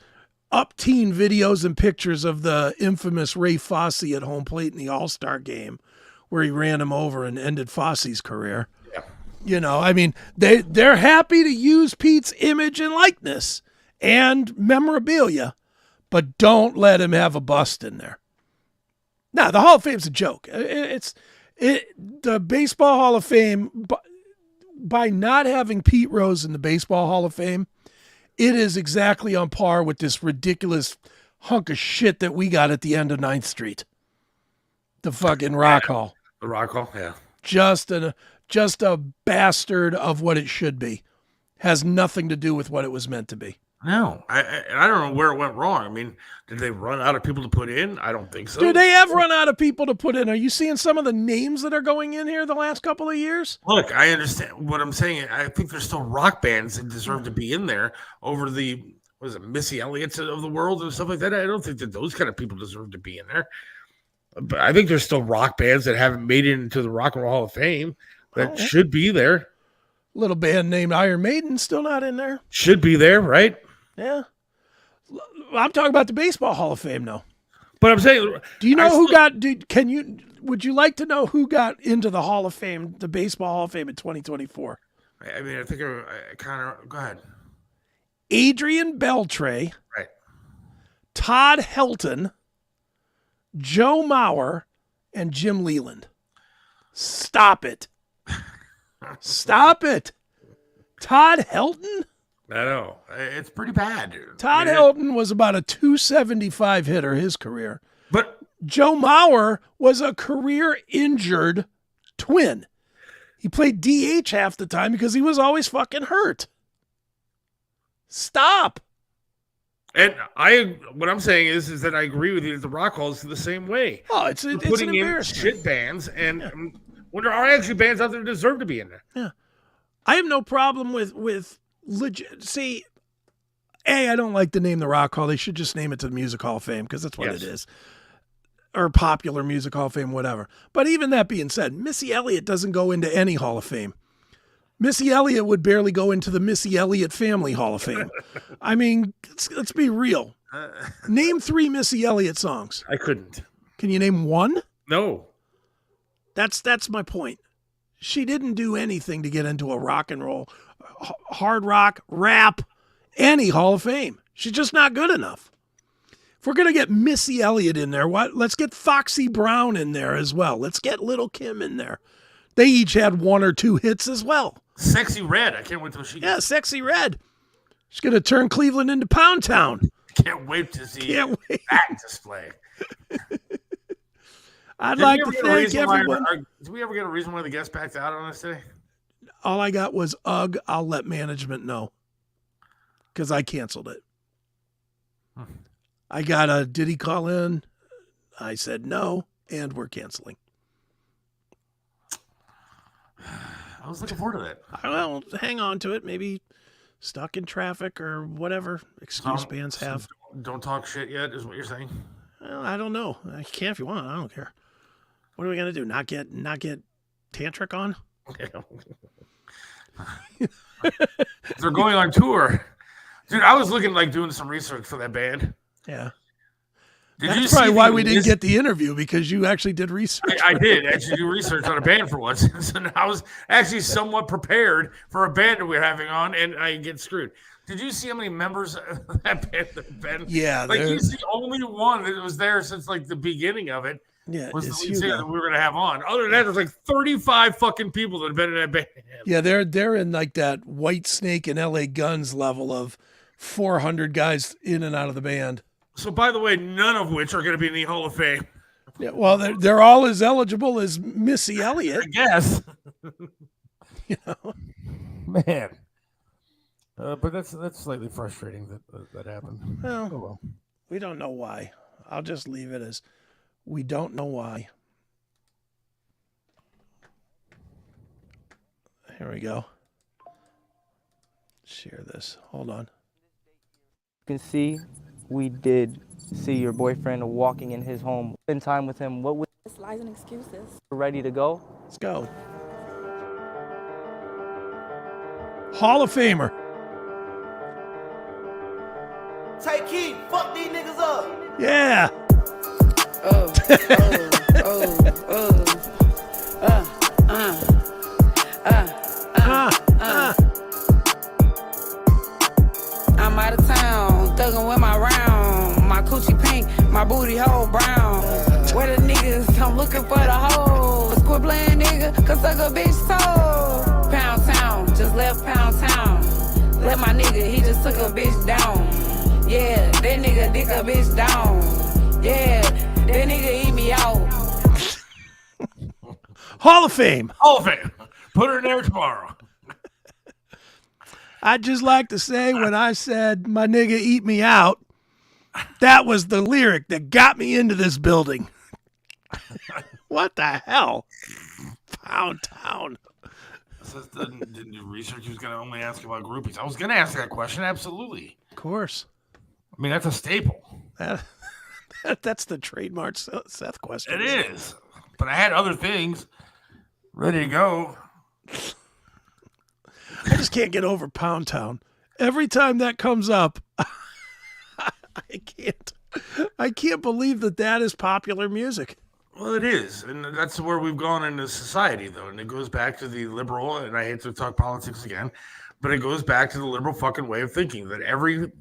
up-teen videos and pictures of the infamous Ray Fosse at home plate in the All-Star game where he ran him over and ended Fosse's career. Yeah. You know, I mean, they're happy to use Pete's image and likeness and memorabilia, but don't let him have a bust in there. Now, the Hall of Fame's a joke. The Baseball Hall of Fame, by not having Pete Rose in the Baseball Hall of Fame, it is exactly on par with this ridiculous hunk of shit that we got at the end of 9th Street. The fucking Rock Hall. The Rock Hall, yeah. Just a bastard of what it should be. Has nothing to do with what it was meant to be. No, I don't know where it went wrong. I mean, did they run out of people to put in? I don't think so. Dude, they have run out of people to put in. Are you seeing some of the names that are going in here the last couple of years? Look, I understand what I'm saying. I think there's still rock bands that deserve to be in there over the, Missy Elliott's of the world and stuff like that. I don't think that those kind of people deserve to be in there. But I think there's still rock bands that haven't made it into the Rock and Roll Hall of Fame that should be there. Little band named Iron Maiden still not in there. Should be there, right? Yeah. I'm talking about the Baseball Hall of Fame now. But I'm saying, do you know would you like to know who got into the Hall of Fame, the Baseball Hall of Fame in 2024? I mean, I think I kind of, go ahead. Adrian Beltre. Right. Todd Helton, Joe Mauer, and Jim Leland. Stop it. Stop it. Todd Helton? I know. It's pretty bad, dude. Todd Helton was about a 275 hitter his career. But Joe Mauer was a career injured twin. He played DH half the time because he was always fucking hurt. Stop. And what I'm saying is that I agree with you that the Rock Hall is the same way. Oh, it's putting an in embarrassment. shit bands, and when there are actually bands out there that deserve to be in there. Yeah. I have no problem with legit. See, I don't like the name the Rock Hall. They should just name it to the Music Hall of Fame because that's what it is. Or Popular Music Hall of Fame, whatever. But even that being said, Missy Elliott doesn't go into any Hall of Fame. Missy Elliott would barely go into the Missy Elliott Family Hall of Fame. I mean, let's be real. Name 3 Missy Elliott songs. I couldn't. Can you name one? No. That's my point. She didn't do anything to get into a rock and roll, hard rock, rap, any Hall of Fame. She's just not good enough. If we're going to get Missy Elliott in there, let's get Foxy Brown in there as well. Let's get Little Kim in there. They each had 1 or 2 hits as well. Sexy Red. I can't wait till she. Yeah, Sexy Red. She's going to turn Cleveland into Pound Town. Can't wait to see that display. I'd like to thank everyone. Did we ever get a reason why the guest backed out on us today? All I got was, I'll let management know. Because I canceled it. I got did he call in? I said no, and we're canceling. I was looking forward to that. Well, hang on to it. Maybe stuck in traffic or whatever excuse bands have. Don't talk shit yet, is what you're saying? Well, I don't know. I can if you want. I don't care. What are we gonna do? Not get Tantric on? They're going on tour, dude. I was looking doing some research for that band. Yeah. That's probably why we didn't get the interview, because you actually did research. I did actually do research on a band for once. So I was actually somewhat prepared for a band that we're having on, and I get screwed. Did you see how many members of that band there have been? Yeah. He's the only one that was there since the beginning of it. Yeah. Was the lead singer that we were going to have on. Other than that, there's 35 fucking people that have been in that band. Yeah, they're in that White Snake and LA Guns level of 400 guys in and out of the band. So, by the way, none of which are going to be in the Hall of Fame. Yeah, well, they're all as eligible as Missy Elliott. I guess. Man. But that's slightly frustrating that happened. Well, we don't know why. I'll just leave it as we don't know why. Here we go. Share this. Hold on. You can see we did see your boyfriend walking in his home, spend time with him, what was lies and excuses. ready to go? Let's go. Hall of Famer. Take heat, fuck these niggas up. Yeah. I'm out of town, thuggin' with my round. My coochie pink, my booty hole brown. Where the niggas, I'm looking for the hoes. Quit playing nigga, cause suck a bitch toe. Pound town, just left Pound town. Let my nigga, he just took a bitch down. Yeah, that nigga dick a bitch down. Yeah, that nigga eat me out. Hall of Fame. Hall of Fame. Put her in there tomorrow. I'd just like to say when I said my nigga eat me out, that was the lyric that got me into this building. What the hell? Pound Town. Didn't do research. He was going to only ask about groupies. I was going to ask that question. Absolutely. Of course. I mean, that's a staple. That's the trademark Seth question. It is. But I had other things ready to go. I just can't get over Pound Town. Every time that comes up, I can't believe that is popular music. Well, it is. And that's where we've gone into society, though. And it goes back to the liberal, and I hate to talk politics again, but it goes back to the liberal fucking way of thinking that everything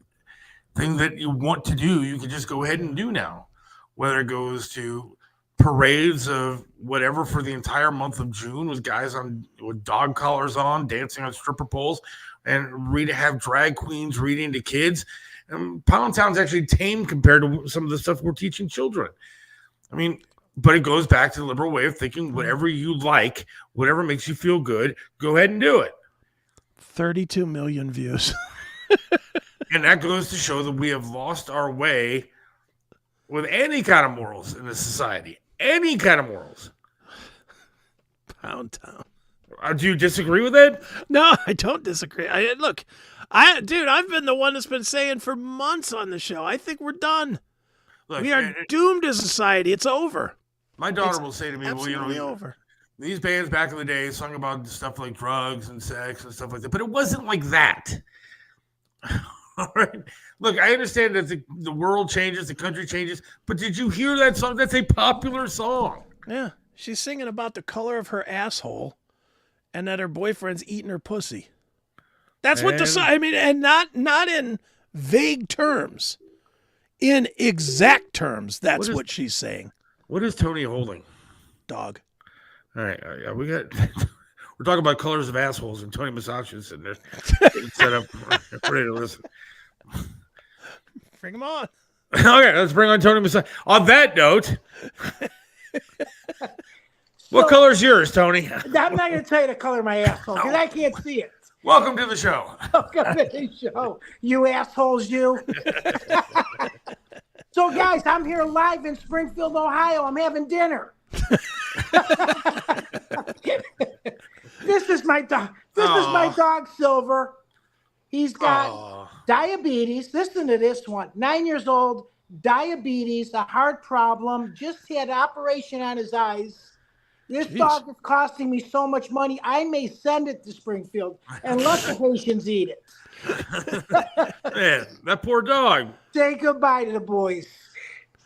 that you want to do, you can just go ahead and do now. Whether it goes to parades of whatever for the entire month of June with guys with dog collars on, dancing on stripper poles, and have drag queens reading to kids. And Pound Town's actually tame compared to some of the stuff we're teaching children. I mean, but it goes back to the liberal way of thinking. Whatever you like, whatever makes you feel good, go ahead and do it. 32 million views. And that goes to show that we have lost our way with any kind of morals in this society. Any kind of morals. Pound Town. Do you disagree with it? No, I don't disagree. Dude, I've been the one that's been saying for months on the show, I think we're done. Look, we are doomed as a society. It's over. My daughter will say to me, absolutely over. These bands back in the day sung about stuff like drugs and sex and stuff like that, but it wasn't like that. All right. Look, I understand that the world changes, the country changes, but did you hear that song? That's a popular song. Yeah. She's singing about the color of her asshole and that her boyfriend's eating her pussy. That's what and not in vague terms. In exact terms, that's what she's saying. What is Tony holding? Dog. All right. We got... We're talking about colors of assholes, and Tony Musachio is sitting there set up, ready to listen. Bring him on. Okay, let's bring on Tony Musachio. On that note, what color is yours, Tony? I'm not going to tell you the color of my asshole because I can't see it. Welcome to the show. Welcome to the show, you assholes, you. So, guys, I'm here live in Springfield, Ohio. I'm having dinner. This is my dog. This is my dog, Silver. He's got diabetes. Listen to this one. 9 years old, diabetes, a heart problem. Just had an operation on his eyes. This dog is costing me so much money. I may send it to Springfield and let the Haitians eat it. Man, that poor dog. Say goodbye to the boys.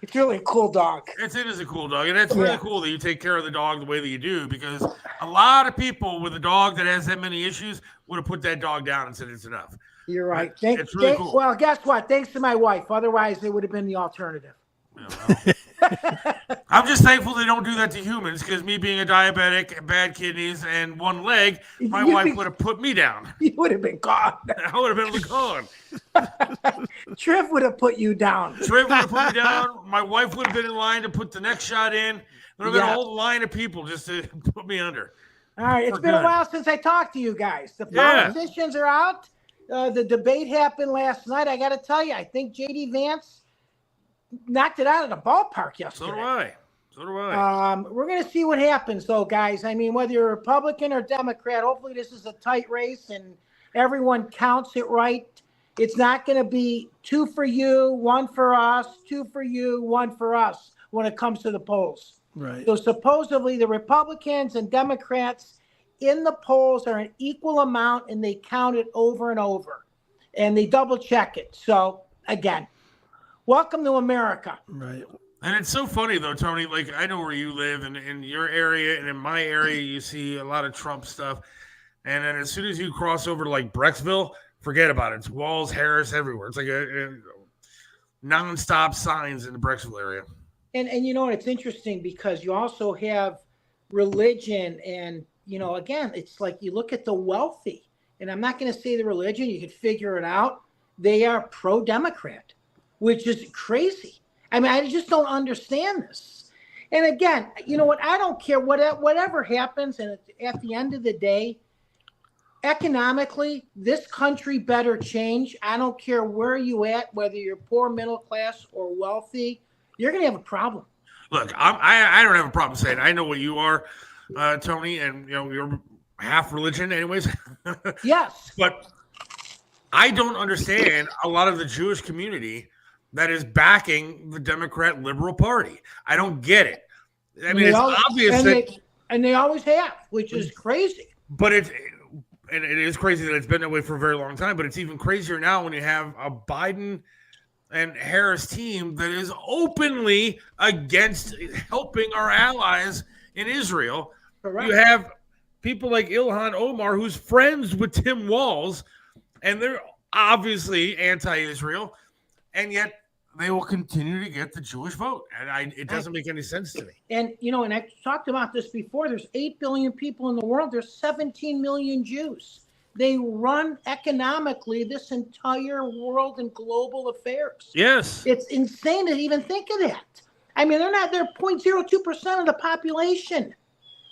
It's really a cool dog. It is a cool dog. And it's really cool that you take care of the dog the way that you do, because a lot of people with a dog that has that many issues would have put that dog down and said it's enough. You're right. It's really cool. Well, guess what? Thanks to my wife. Otherwise, it would have been the alternative. I'm just thankful they don't do that to humans, because me being a diabetic, bad kidneys, and one leg, my wife would have put me down. You would have been gone. I would have been gone. Triv would have put you down. Triv would have put me down. My wife would have been in line to put the next shot in. There would have been a whole line of people just to put me under. All right. It's been a while since I talked to you guys. The politicians are out. The debate happened last night. I got to tell you, I think J.D. Vance knocked it out of the ballpark yesterday. So do I. We're going to see what happens, though, guys. I mean, whether you're a Republican or Democrat, hopefully this is a tight race and everyone counts it right. It's not going to be 2 for you, 1 for us, 2 for you, 1 for us when it comes to the polls. Right. So supposedly the Republicans and Democrats in the polls are an equal amount, and they count it over and over, and they double check it. So again, welcome to America. Right. And it's so funny though, Tony, like I know where you live, and in your area and in my area, you see a lot of Trump stuff. And then as soon as you cross over to like Brecksville, forget about it. It's Walz, Harris, everywhere. It's like a nonstop signs in the Brecksville area. And you know, it's interesting because you also have religion, and you know, again, it's like you look at the wealthy, and I'm not going to say the religion, you could figure it out. They are pro-Democrat, which is crazy. I mean, I just don't understand this. And again, you know what? I don't care whatever happens. And at the end of the day, economically, this country better change. I don't care where you at, whether you're poor, middle class, or wealthy. You're going to have a problem. Look, I don't have a problem saying it. I know what you are, Tony, and you know you're half religion, anyways. Yes, but I don't understand a lot of the Jewish community that is backing the Democrat Liberal Party. I don't get it. I mean, it's obvious and they always have, which is crazy. But it is crazy that it's been that way for a very long time. But it's even crazier now when you have a Biden and Harris team that is openly against helping our allies in Israel. Correct. You have people like Ilhan Omar, who's friends with Tim Walz, and they're obviously anti-Israel, and yet they will continue to get the Jewish vote. And it doesn't make any sense to me. And, you know, and I talked about this before. There's 8 billion people in the world. There's 17 million Jews. They run economically this entire world and global affairs. Yes. It's insane to even think of that. I mean, they're 0.02% of the population.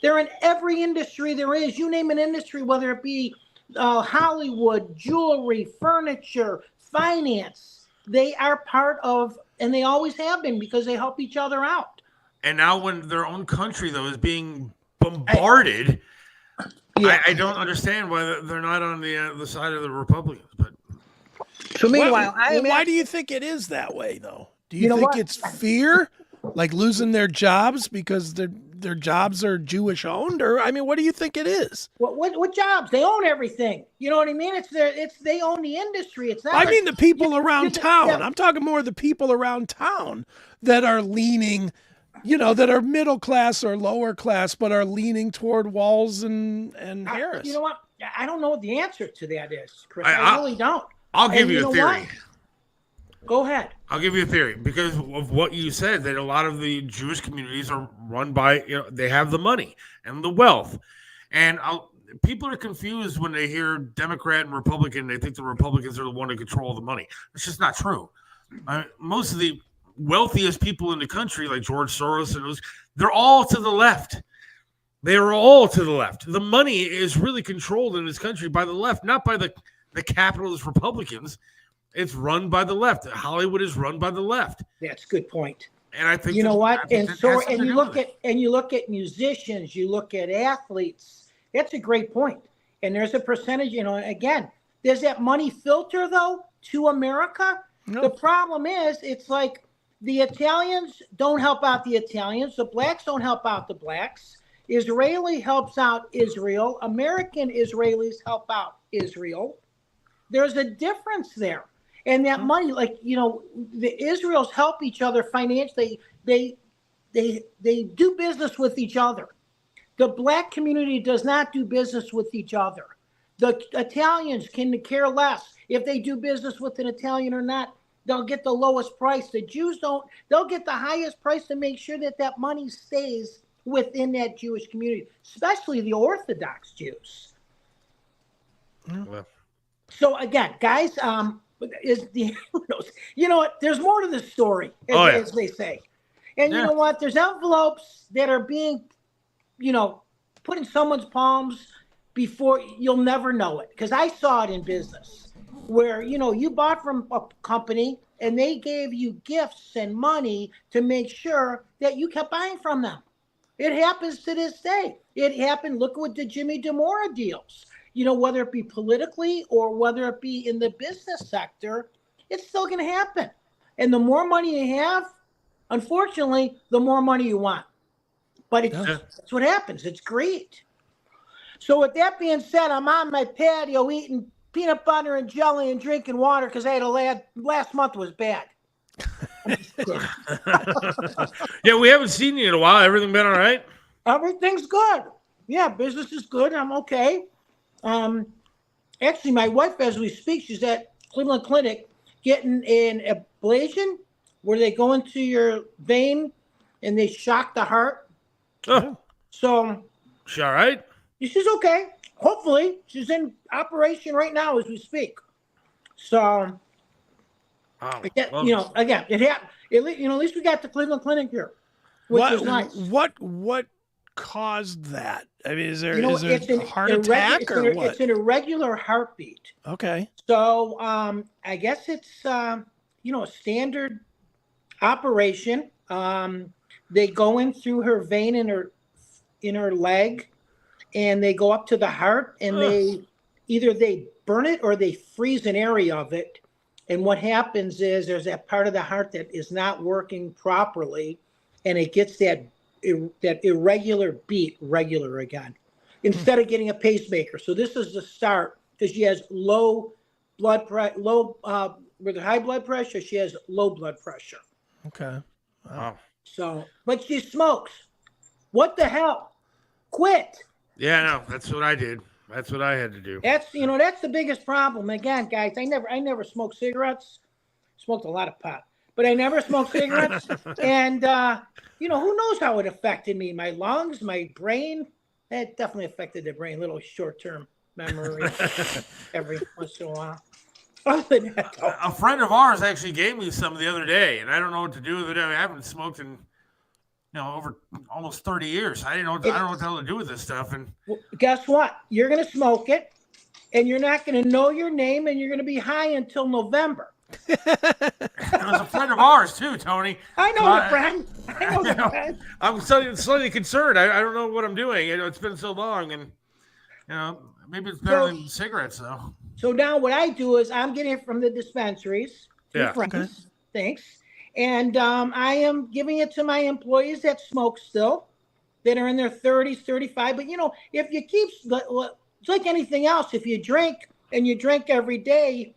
They're in every industry there is. You name an industry, whether it be Hollywood, jewelry, furniture, finance. They are part of, and they always have been, because they help each other out. And now when their own country, though, is being bombarded, I don't understand why they're not on the side of the Republicans. But so meanwhile, why do you think it is that way, though? Do you think it's fear, like losing their jobs because their jobs are Jewish owned, or I mean, what do you think it is? What jobs? They own everything. You know what I mean? They own the industry. It's not. I mean the people around town. I'm talking more of the people around town that are leaning, you know, that are middle class or lower class, but are leaning toward Walz and Harris. You know what? I don't know what the answer to that is, Chris. I really don't. I'll give you a theory. Go ahead. I'll give you a theory because of what you said, that a lot of the Jewish communities are run by, you know, they have the money and the wealth. And people are confused when they hear Democrat and Republican. They think the Republicans are the one to control the money. It's just not true. Most of the wealthiest people in the country, like George Soros and those, they're all to the left. They are all to the left. The money is really controlled in this country by the left, not by the capitalist Republicans. It's run by the left. Hollywood is run by the left. That's a good point. And I think you know what? And you look at musicians, you look at athletes. That's a great point. And there's a percentage, you know, again, there's that money filter though to America. No. The problem is it's like the Italians don't help out the Italians, the blacks don't help out the blacks. Israeli helps out Israel. American Israelis help out Israel. There's a difference there. And that money, like, you know, the Israels help each other financially. They do business with each other. The black community does not do business with each other. The Italians can care less if they do business with an Italian or not. They'll get the lowest price. The Jews don't. They'll get the highest price to make sure that money stays within that Jewish community, especially the Orthodox Jews. Well. So again, guys, you know what? There's more to the story, as they say. And you know what? There's envelopes that are being, you know, put in someone's palms before you'll never know it. Because I saw it in business where, you know, you bought from a company and they gave you gifts and money to make sure that you kept buying from them. It happens to this day. It happened. Look at the Jimmy Demora deals. whether it be politically or whether it be in the business sector, it's still going to happen. And the more money you have, unfortunately, the more money you want. But that's what happens. It's greed. So with that being said, I'm on my patio eating peanut butter and jelly and drinking water because I had last month was bad. Yeah, we haven't seen you in a while. Everything been all right? Everything's good. Yeah, business is good. I'm okay. Actually, my wife, as we speak, she's at Cleveland Clinic getting an ablation where they go into your vein and they shock the heart. Oh. So. She all right? She's okay. Hopefully, she's in operation right now as we speak. So, again, it happened. At least we got the Cleveland Clinic here, which is nice. What caused that? I mean, is there a heart it's attack or what? It's an irregular heartbeat. Okay. So, I guess it's a standard operation. They go in through her vein in her leg. And they go up to the heart, and they burn it or they freeze an area of it. And what happens is there's that part of the heart that is not working properly, and it gets that irregular beat regular again, instead of getting a pacemaker. So this is the start, because she has with high blood pressure, she has low blood pressure. Okay. Wow. So, but she smokes. What the hell? Quit. Yeah, no, that's what I did. That's what I had to do. That's the biggest problem. Again, guys, I never smoked cigarettes. Smoked a lot of pot, but I never smoked cigarettes. And who knows how it affected me? My lungs, my brain. That definitely affected the brain. Little short-term memory every once in a while. A friend of ours actually gave me some the other day, and I don't know what to do with it. I haven't smoked in over almost 30 years. I don't know what the hell to do with this stuff. And guess what? You're going to smoke it, and you're not going to know your name, and you're going to be high until November. It was a friend of ours too, Tony. I know the friend. Friend. I'm slightly concerned. I don't know what I'm doing. It's been so long, and maybe it's better than cigarettes, though. So now what I do is I'm getting it from the dispensaries. Friends. Okay. Thanks. And I am giving it to my employees that smoke still, that are in their 30s, 35. But, if you keep, it's like anything else. If you drink and you drink every day,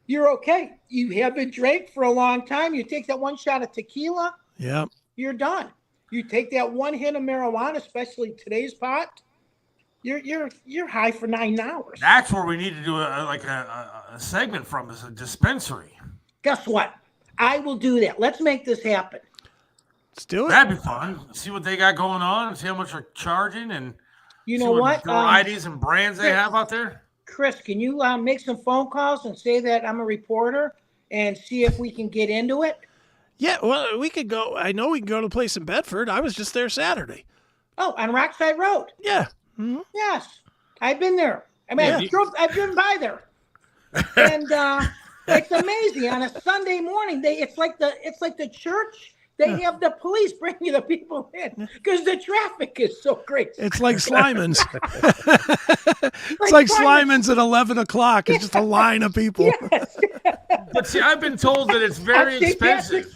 you're okay. You haven't drank for a long time. You take that one shot of tequila. Yeah. You're done. You take that one hit of marijuana, especially today's pot. You're high for 9 hours. That's where we need to do a segment from, is a dispensary. Guess what? I will do that. Let's make this happen. Let's do it. That'd be fun. See what they got going on and see how much they're charging, and what varieties and brands they have out there. Chris, can you make some phone calls and say that I'm a reporter and see if we can get into it? Yeah, well, we could go. I know we can go to a place in Bedford. I was just there Saturday. Oh, on Rockside Road. Yeah. Mm-hmm. Yes, I've been there. I mean, I've driven by there, and it's amazing. On a Sunday morning, it's like the church. They have the police bringing the people in because the traffic is so crazy. It's like Slyman's. It's like Slyman's at 11 o'clock. It's just a line of people. Yes. But see, I've been told that it's very expensive.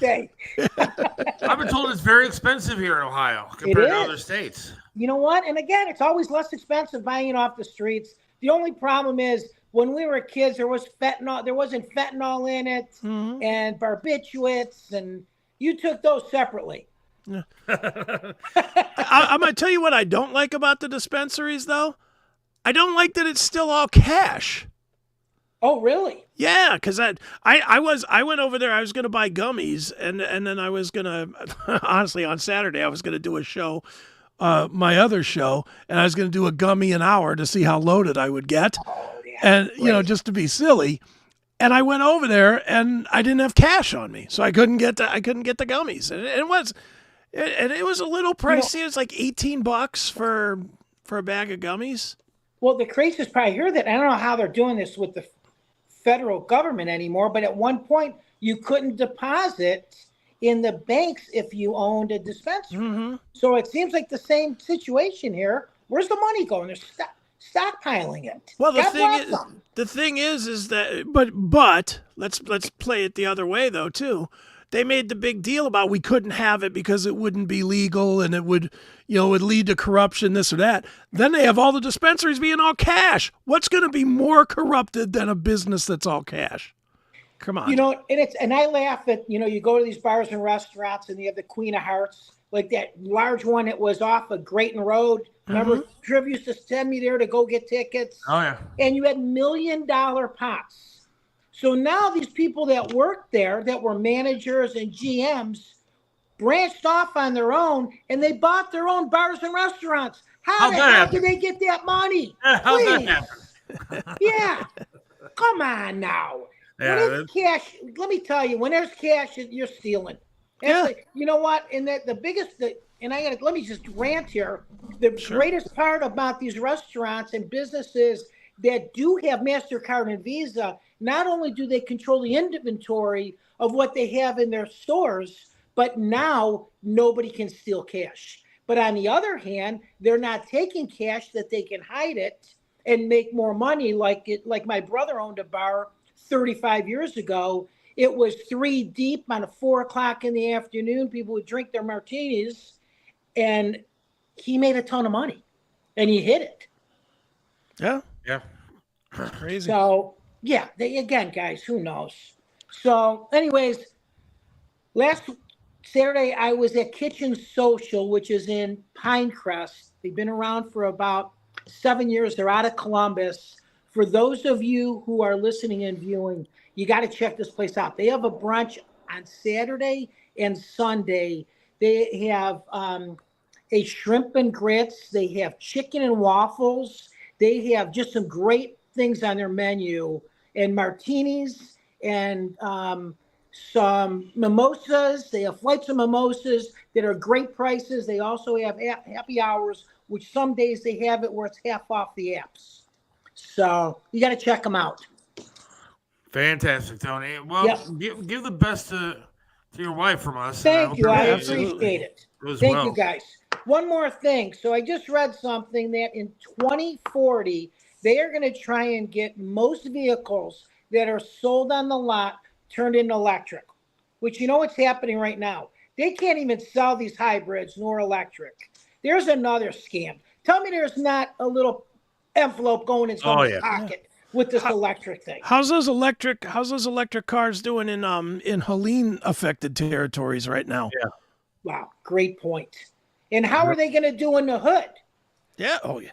I've been told it's very expensive here in Ohio compared to other states. You know what? And again, it's always less expensive buying it off the streets. The only problem is when we were kids, there was fentanyl. There wasn't fentanyl in it, and barbiturates, and you took those separately. Yeah. I'm going to tell you what I don't like about the dispensaries, though. I don't like that it's still all cash. Oh, really? Yeah, because I went over there. I was going to buy gummies, and then I was going to, honestly, on Saturday, I was going to do a show, my other show, and I was going to do a gummy an hour to see how loaded I would get, and just to be silly. And I went over there, and I didn't have cash on me, so I couldn't get the gummies, and it was a little pricey. It's like $18 for a bag of gummies. Well, the craziest part, I hear that. I don't know how they're doing this with the federal government anymore, but at one point you couldn't deposit in the banks if you owned a dispensary. So it seems like the same situation here. Where's the money going? There's stockpiling it. Well, God bless them. the thing is that, but let's play it the other way though too. They made the big deal about we couldn't have it because it wouldn't be legal and it would, would lead to corruption, this or that. Then they have all the dispensaries being all cash. What's going to be more corrupted than a business that's all cash? Come on. And I laugh at, you go to these bars and restaurants and you have the Queen of Hearts, like that large one that was off of Grayton Road. Remember, Triv used to send me there to go get tickets. Oh, yeah. And you had $1 million pots. So now these people that worked there, that were managers and GMs, branched off on their own, and they bought their own bars and restaurants. How the hell did they get that money? How'd that happen? Yeah. Come on now. Yeah, when there's cash, let me tell you, when there's cash, you're stealing. Yeah. You know what? And let me just rant here. The greatest part about these restaurants and businesses that do have MasterCard and Visa, not only do they control the inventory of what they have in their stores, but now nobody can steal cash. But on the other hand, they're not taking cash that they can hide it and make more money. Like my brother owned a bar 35 years ago. It was 3 deep on a 4 o'clock in the afternoon. People would drink their martinis, and he made a ton of money, and he hit it. Yeah. Yeah. Crazy. So, yeah, again, guys, who knows? So, anyways, last Saturday I was at Kitchen Social, which is in Pinecrest. They've been around for about 7 years. They're out of Columbus. For those of you who are listening and viewing, you got to check this place out. They have a brunch on Saturday and Sunday. They have a shrimp and grits. They have chicken and waffles. They have just some great things on their menu, and martinis and some mimosas. They have flights of mimosas that are great prices. They also have happy hours, which some days they have it where it's half off the apps. So you got to check them out. Fantastic, Tony. Well, give the best to your wife from us. Thank you. I appreciate it. Thank you, guys. One more thing. So I just read something that in 2040, they are going to try and get most vehicles that are sold on the lot turned into electric, which what's happening right now. They can't even sell these hybrids nor electric. There's another scam. Tell me there's not a little envelope going in someone's pocket with this electric thing. How's those electric cars doing in Helene affected territories right now? Yeah. Wow, great point. And how are they going to do in the hood? Yeah. Oh yeah.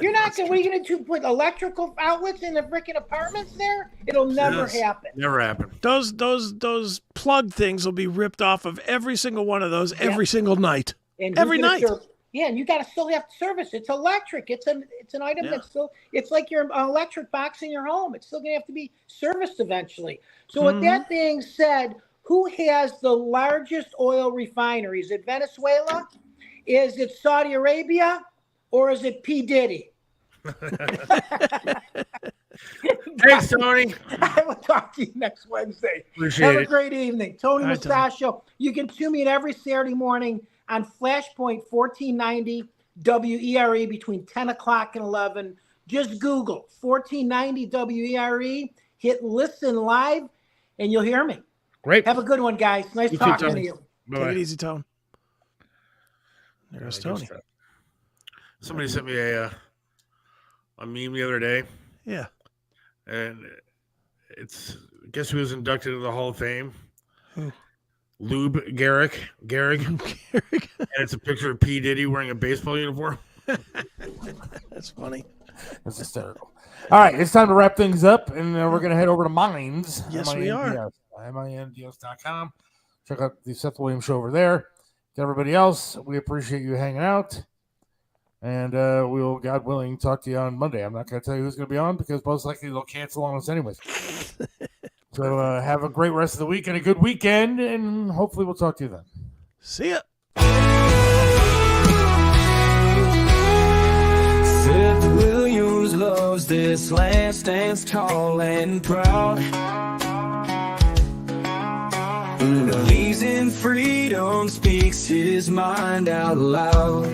You're not going. What are you going to do? Put electrical outlets in the freaking apartments there? It'll never happen. Never happen. Those plug things will be ripped off of every single one of those every single night. And every night. Yeah, and you got to still have to service. It's electric. It's an item that's still. It's like your electric box in your home. It's still going to have to be serviced eventually. So with that being said, who has the largest oil refinery? Is it Venezuela? Is it Saudi Arabia? Or is it P. Diddy? Thanks, Tony. I will talk to you next Wednesday. Appreciate Have it. a great evening. Tony Musachio. You can tune me in every Saturday morning on Flashpoint 1490 WERE between 10 o'clock and 11. Just Google 1490 WERE, hit listen live, and you'll hear me. Great. Have a good one, guys. Nice talking to you. Take it easy, Tone. There's Tony. Somebody sent me a meme the other day. Yeah. And guess who was inducted into the Hall of Fame? Lube Gehrig. And it's a picture of P. Diddy wearing a baseball uniform. That's funny. That's hysterical. All right, it's time to wrap things up, and we're going to head over to Minds. Yes, we are. MINDS.com. Check out the Seth Williams Show over there. To everybody else, we appreciate you hanging out. And we'll, God willing, talk to you on Monday. I'm not going to tell you who's going to be on because most likely they'll cancel on us anyways. So have a great rest of the week and a good weekend, and hopefully we'll talk to you then. See ya. Seth Williams loves this land, stands tall and proud. Believes in freedom, speaks his mind out loud.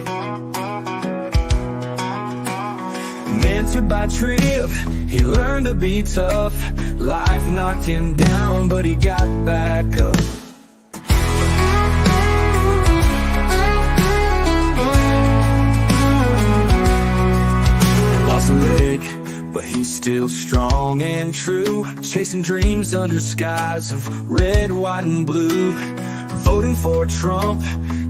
mentored by Trip, he learned to be tough. Life knocked him down, but he got back up. Lost a leg, but he's still strong and true, chasing dreams under skies of red, white, and blue. Voting for Trump,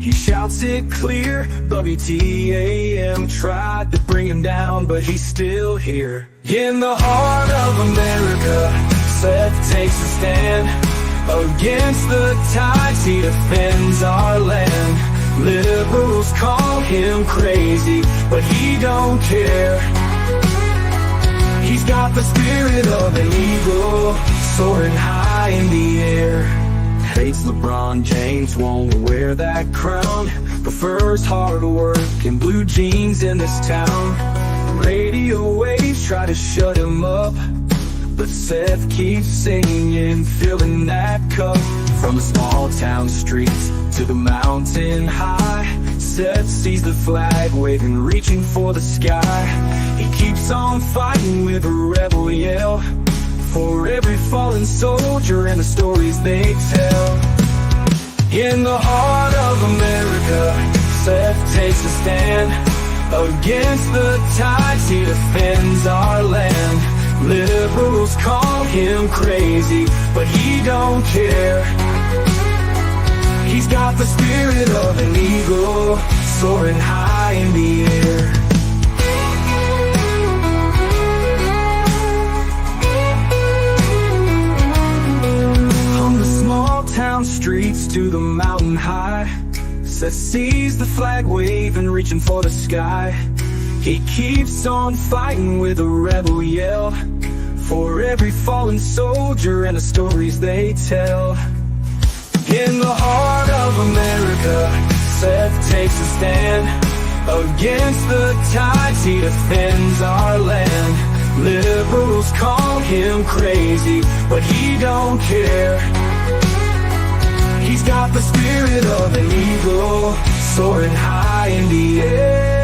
he shouts it clear. WTAM tried to bring him down, but he's still here. In the heart of America, Seth takes a stand. Against the tides, he defends our land. Liberals call him crazy, but he don't care. He's got the spirit of an eagle, soaring high in the air. Hates LeBron James, won't wear that crown. Prefers hard work and blue jeans in this town. Radio waves try to shut him up, but Seth keeps singing, filling that cup. From the small town streets to the mountain high, Seth sees the flag waving, reaching for the sky. He keeps on fighting with a rebel yell, for every fallen soldier and the stories they tell. In the heart of America, Seth takes a stand. Against the tides, he defends our land. Liberals call him crazy, but he don't care. He's got the spirit of an eagle, soaring high in the air. Town streets to the mountain high, Seth sees the flag waving, reaching for the sky. He keeps on fighting with a rebel yell, for every fallen soldier and the stories they tell. In the heart of America, Seth takes a stand. Against the tides, he defends our land. Liberals call him crazy, but he don't care. He's got the spirit of an eagle, soaring high in the air.